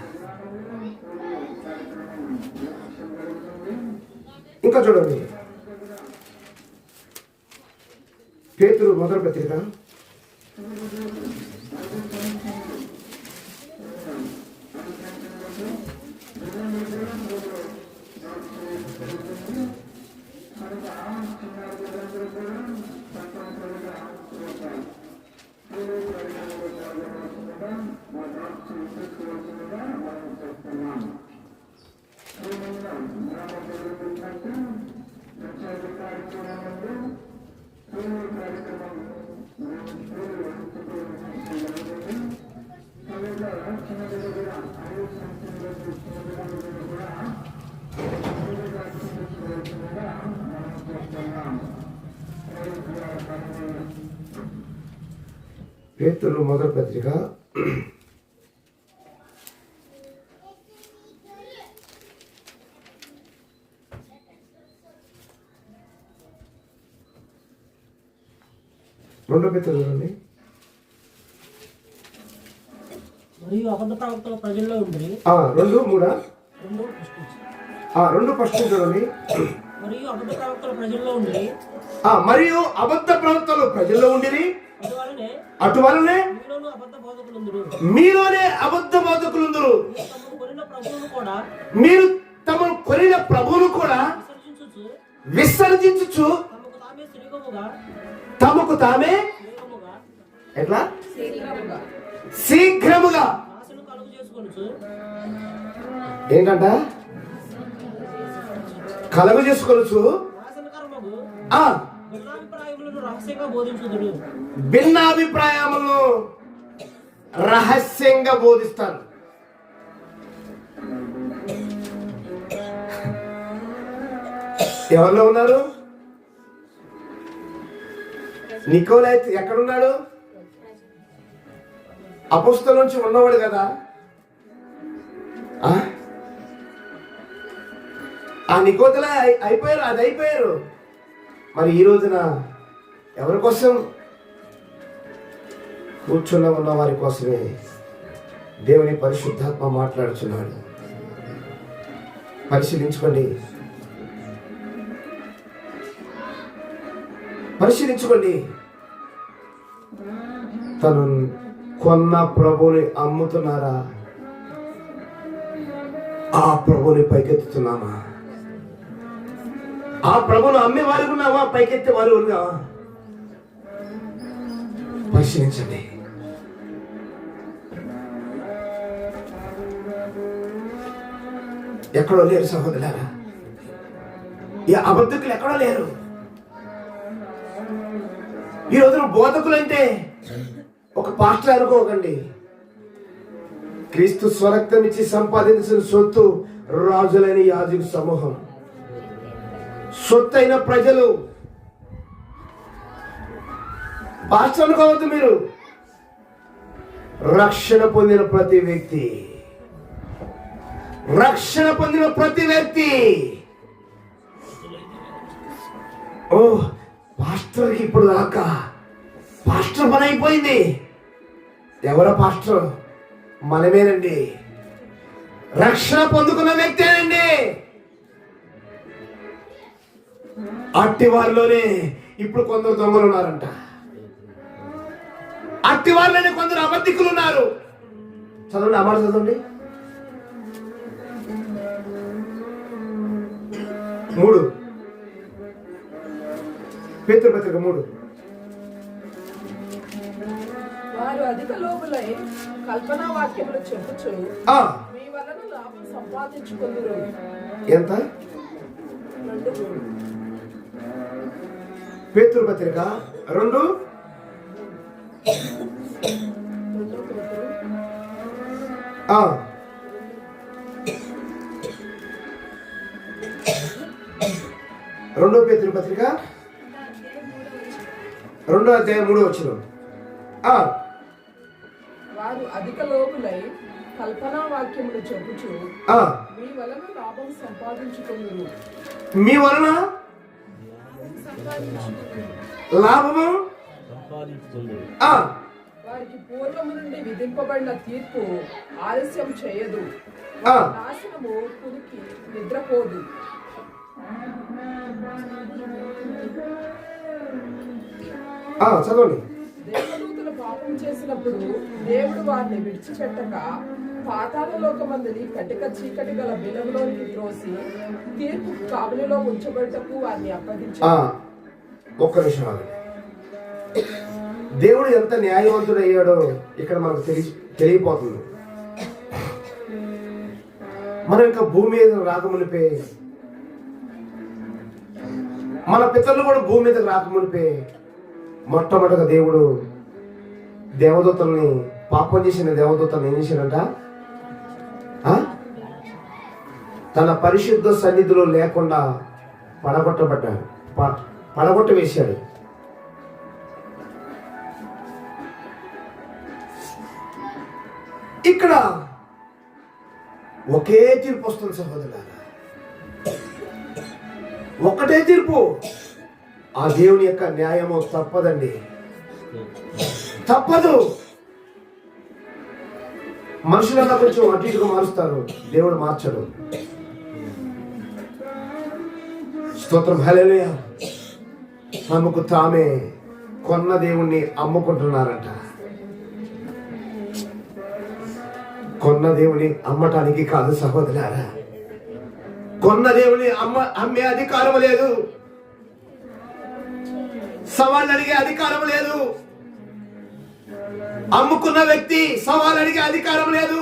ఇంకా చూడండి, పేతురు మొదటి పత్రిక 2 పేతురు చూడండి. మరియు అబద్ధ ప్రవక్తల ప్రజల్లో ఉండి 2:3 2 ఫస్ట్ చూడండి. మరియు అబద్ధ ప్రవక్తల ప్రజల్లో ఉండి మరియు అబద్ధ ప్రవక్తలు ప్రజల్లో ఉండిరి, అటువలనే మీలోనే అబద్ధ బోధకులుందురు. మీరు తమను కొనిన ప్రభువును కూడా విసర్జించుచు తమకు తామే ఎట్లా శీఘ్రముగా ఏంటంట కలుగు చేసుకోవచ్చు. భిన్నాభిప్రాయములను రహస్యంగా బోధిస్తాను. ఎవరిలో ఉన్నారు? నికోలై ఎక్కడున్నాడు? అపోస్తలుల నుంచి ఉన్నవాడు కదా. ఆ నికోలై అయిపోయారు, అది అయిపోయారు. మరి ఈ రోజున ఎవరి కోసం? కూర్చున్న ఉన్న వారి కోసమే దేవుని పరిశుద్ధాత్మ మాట్లాడుచున్నాడు. పరిశీలించుకోండి, తను కొన్న ప్రభుని అమ్ముతున్నారా? ఆ ప్రభుని పైకెత్తుతున్నామా? ఆ ప్రభును అమ్మే వారికి ఉన్నావా? పైకెత్తే వారు ఉన్నావా? పరిశీలించండి. ఎక్కడో లేరు సహోదరులారా, ఈ అబద్ధకులు ఎక్కడో లేరు. ఈ రోజున బోధకులు అంటే ఒక పాస్టర్ అనుకోకండి. క్రీస్తు స్వరక్తం ఇచ్చి సంపాదించిన సొత్తు రాజులైన యాజక సమూహం, సొత్తైన ప్రజలు పాస్టర్ అనుకోవద్దు మీరు. రక్షణ పొందిన ప్రతి వ్యక్తి, రక్షణ పొందిన ప్రతి వ్యక్తి. ఓ పాస్టర్కి ఇప్పుడు దాకా పాస్టర్ పని అయిపోయింది. ఎవరో పాస్టర్? మనమేనండి. రక్షణ పొందుకున్న వ్యక్తేనండి. అట్టి వారిలోనే ఇప్పుడు కొందరు దొంగలు ఉన్నారంట. అట్టి వారిలోనే కొందరు అబద్ధికులు ఉన్నారు. చదవండి, అమ్మాట చదవండి. 3 పేతురు పత్రిక 3. వారు అధిక లోబులై కల్పనా వాక్యములు చెప్పుచు మీ వలన లాభం సంపాదించుకుందురు. ఎంత? 2 పేతురు పత్రిక 2. రెండో పేతురు పత్రిక 2వ అధ్యాయం 3వ వచనం. వారు అధిక లోబులై కల్పనా వాక్యములు చెప్పుచు మీ వలన లాభం సంపాదించుకుందురు. మీ వలన లాభము వారికి పూర్వము నుండి విధింపబడిన తీర్పు ఆలస్యం చేయదు. నాశనము కురికి నిద్రపోదు. చదవండి. దేవదూతలు పాపం చేసినప్పుడు దేవుడు వారిని విడిచిపెట్టక పాతాళ లోకమందుని కటిక చీకటి గల బిలంలోనికి త్రోసి తీర్పు కావలిలో ఉంచబడటకు వారిని అప్పగించారు. ఒక్క నిమిషం ఆగండి. దేవుడు ఎంత న్యాయవంతుడు అయ్యాడో ఇక్కడ మనకు తెలియపోతుంది. మనం ఇంకా భూమి మీద రాకమునిపే, మన పితరులు కూడా భూమి మీదకి రాకమునిపే మొట్టమొదటిగా దేవుడు దేవదూతల్ని, పాపం చేసిన దేవదూతల్ని ఏం చేశాడంట? తన పరిశుద్ధ సన్నిధిలో లేకుండా పడగొట్ట వేశాడు. ఇక్కడ ఒకే తీర్పు వస్తుంది సహోదరులారా, ఒక్కటే తీర్పు. ఆ దేవుని యొక్క న్యాయము తప్పదండి, తప్పదు. మనుషులంతా కొంచెం అటు ఇటుగా మారుస్తారు, దేవుడు మార్చడు. స్తోత్రం, హల్లెలూయా. తమకు తామే కొన్న దేవుణ్ణి అమ్ముకుంటున్నారంట. కొన్న దేవుని అమ్మటానికి కాదు సహోదరులారా, కొన్న దేవుని అమ్మే అధికారం లేదు, సవాళ్ళు అడిగే అధికారం లేదు. అమ్ముకున్న వ్యక్తి సవాళ్ళు అడిగే అధికారం లేదు.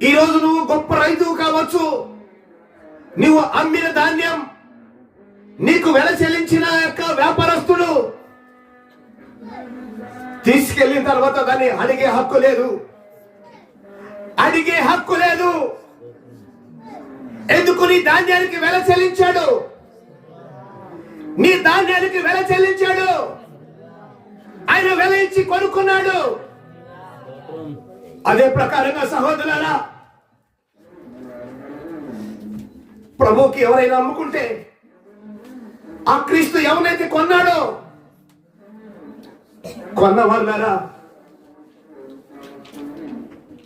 ఈరోజు నువ్వు గొప్ప రైతు కావచ్చు, నువ్వు అమ్మిన ధాన్యం నీకు వెల చెల్లించిన యొక్క వ్యాపారస్తుడు తీసుకెళ్లిన తర్వాత దాన్ని అడిగే హక్కు లేదు, అడిగే హక్కు లేదు. ఎందుకు? నీ ధాన్యానికి వెల చెల్లించాడు, నీ ధాన్యానికి వెల చెల్లించాడు, ఆయన వెల ఇచ్చి కొనుక్కున్నాడు. అదే ప్రకారంగా సహోదరులారా, ప్రభువుకి ఎవరైనా అమ్ముకుంటే, ఆ క్రీస్తు ఎవరైతే కొన్నాడో, కొన్న వాళ్ళారా,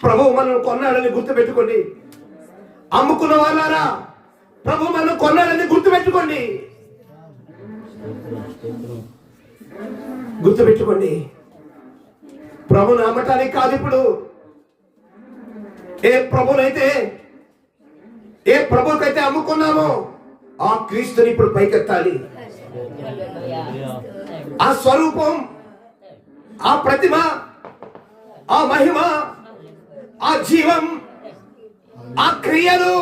ప్రభువు మనల్ని కొన్నాడని గుర్తుపెట్టుకోండి. అమ్ముకున్న వాళ్ళారా, ప్రభువు మనల్ని కొన్నాడని గుర్తుపెట్టుకోండి. గుర్తుపెట్టుకోండి, ప్రభుని అమ్మటానికి కాదు. ఇప్పుడు ఏ ప్రభుకైతే అమ్ముకున్నామో ఆ క్రీస్తుని ఇప్పుడు పైకెత్తాలి. ఆ స్వరూపం, ఆ ప్రతిమ, ఆ మహిమ, ఆ జీవం, ఆ క్రియలు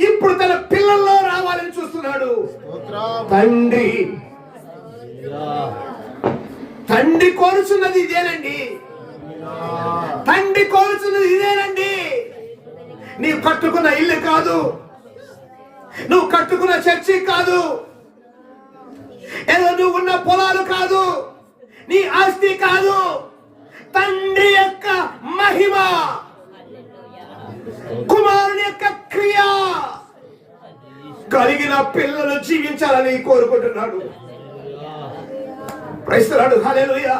ఇప్పుడు తన పిల్లల్లో రావాలని చూస్తున్నాడు. తండ్రి కోరుచున్నది ఇదేనండి, తండ్రి కోరుచున్నది ఇదేనండి. నీవు కట్టుకున్న ఇల్లు కాదు, నువ్వు కట్టుకున్న చర్చి కాదు, ఏదో నువ్వు ఉన్న పొలాలు కాదు, నీ ఆస్తి కాదు, తండ్రి యొక్క మహిమ, కుమారుని యొక్క క్రియ కలిగిన పిల్లలు జీవించాలని కోరుకుంటున్నాడు. ప్రైస్తలాడు. హల్లెలూయా.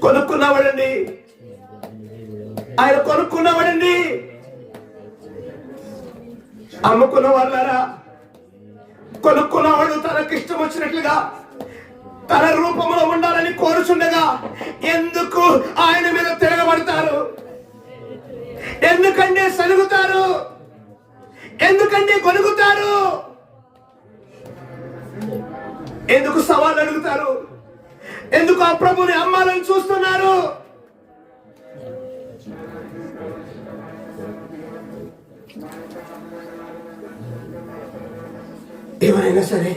కొనుక్కున్నవాడండి, ఆయన కొనుక్కున్నవాడండి. అమ్ముకున్న వాళ్ళారా, కొనుక్కున్నవాడు తనకిష్టం వచ్చినట్లుగా తన రూపంలో ఉండాలని కోరుచుండగా ఎందుకు ఆయన మీద తిరగబడతారు? ఎందుకంటే సలుగుతారు? ఎందుకంటే గొనుగుతారు? ఎందుకు సవాళ్ళు అడుగుతారు? ఎందుకు ఆ ప్రభుని అమ్మాలని చూస్తున్నారు? ఎవరైనా సరే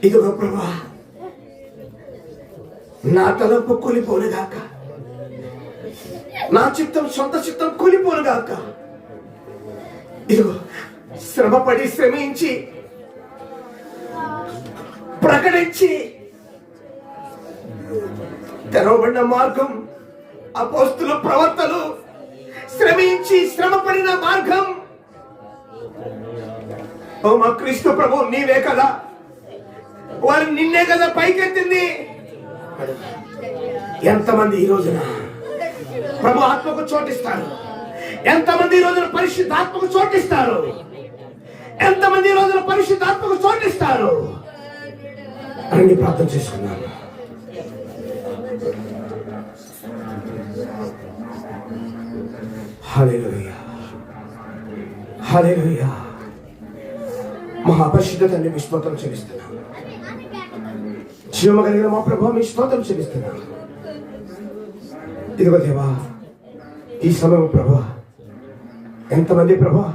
ఇదిగో ప్రభా, నా తలంపు కూలిపోనుగాక, నా చిత్తం సొంత చిత్తం కూలిపోనుగాక. ఇదిగో శ్రమపడి శ్రమించి ప్రకటించి తెరవబడిన మార్గం, అపోస్తుల ప్రవర్తలు శ్రమించి శ్రమపడిన మార్గం. ఓ మా క్రీస్తు ప్రభు, నీవే కదా, వారు నిన్నే కదా పైకెత్తింది. ఎంతమంది ఈ రోజున ప్రభు ఆత్మకు చోటిస్తారు? ఎంతమంది ఈ రోజున పరిశుద్ధాత్మకు చోటిస్తారు? ఎంతమంది ఈ రోజున పరిశుద్ధాత్మకు చోటిస్తారు? అని ప్రార్థన చేసుకున్నాను. హల్లెలూయా, హల్లెలూయా. మహాపరిశుద్ధ తండ్రి, మీ స్తోత్రం చెల్లిస్తున్నాను. జీవము కలిగిన మా ప్రభువా, మీ స్తోత్రం చెల్లిస్తున్నాను. ఇదిగో దేవా, ఈ సమయం ప్రభువా, ఎంతమంది ప్రభువా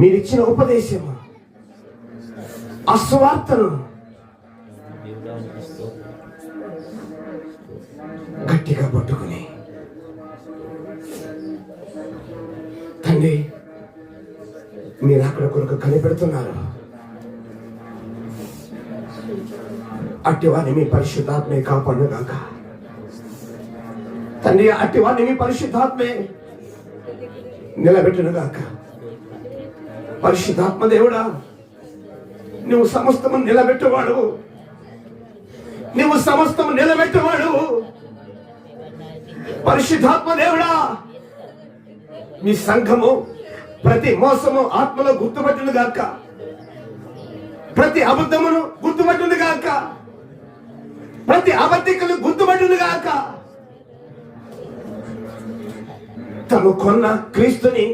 మీరిచ్చిన ఉపదేశము, ఆ సువార్తను గట్టిగా పట్టుకుని తండ్రి మీరు అక్కడ కొరకు కనిపెడుతున్నారు. అట్టివారిని మీ పరిశుద్ధాత్మే కాపాడుగాక తండ్రి. అట్టివారిని మీ పరిశుద్ధాత్మే నిలబెట్టునుగాక. పరిశుద్ధాత్మ దేవుడా, నువ్వు సమస్తము నిలబెట్టువాడు, నువ్వు సమస్తము నిలబెట్టువాడు. పరిశుద్ధాత్మ దేవుడా, మీ సంఘము ప్రతి మోసము ఆత్మలో గుర్తుపట్టును గాక, ప్రతి అబద్ధమును గుర్తుపట్టును గాక, ప్రతి అబద్ధికులు గుర్తుపట్టును గాక. తను కొన్న క్రీస్తుని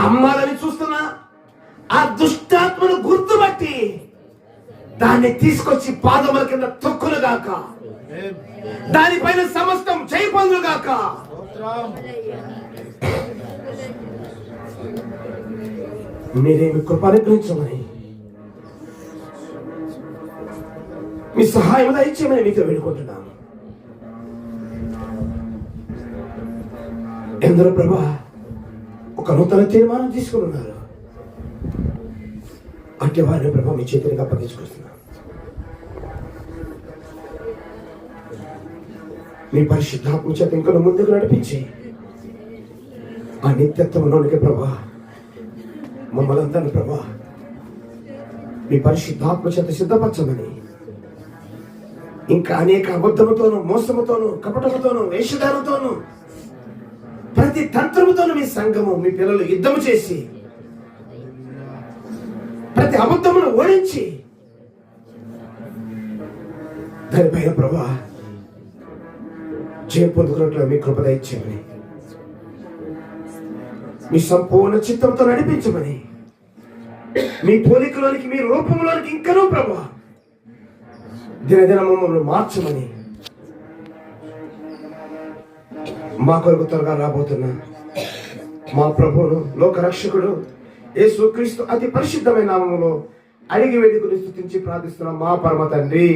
అమ్మాలని చూస్తున్నా ఆ దుష్టాత్మను గుర్తుపట్టి దాన్ని తీసుకొచ్చి పాదముల కింద తొక్కును గాక, దానిపైన సమస్తం జయపొందును గాక. మీరేమి కృపానుగ్రహించమని, మీ సహాయం దయచేయమని మీతో వేడుకుంటున్నాను. ఎందరో ప్రభా ఒక నూతన తీర్మానం తీసుకుని ఉన్నారు. అట్టి వారిని ప్రభా మీ చేతిని అప్పగించుకొస్తున్నాను. మీ పరిశుద్ధాత్మ చేత ఇంకా ముందుకు నడిపించి ఆ నిత్యత్వంలోనికి ప్రభా మమ్మల్ని అందరినీ ప్రభా మీ పరిశుద్ధాత్మ చేత సిద్ధపరచమని, ఇంకా అనేక అబద్ధముతోనూ మోసముతోనూ కపటముతోనూ వేషధారతోనూ ప్రతి తంత్రముతోనూ మీ సంఘము మీ పిల్లలు యుద్ధము చేసి ప్రతి అబద్ధమును ఓడించి దానిపైన ప్రభా జయం పొందుకున్నట్లు మీ కృప దయచేయమని, మీ సంపూర్ణ చిత్తంతో నడిపించమని, మీ పోలికలోనికి మీ రూపంలోనికి ఇంకనూ ప్రభా దినదిన మమ్మల్ని మార్చమని, మా కొరకు త్వరగా రాబోతున్నా మా ప్రభువును లోకరక్షకుడు యేసుక్రీస్తు అతి పరిశుద్ధమైన నామములో అడిగి వేడుకలు స్తుతించి ప్రార్థిస్తున్నాం మా పరమ తండ్రి.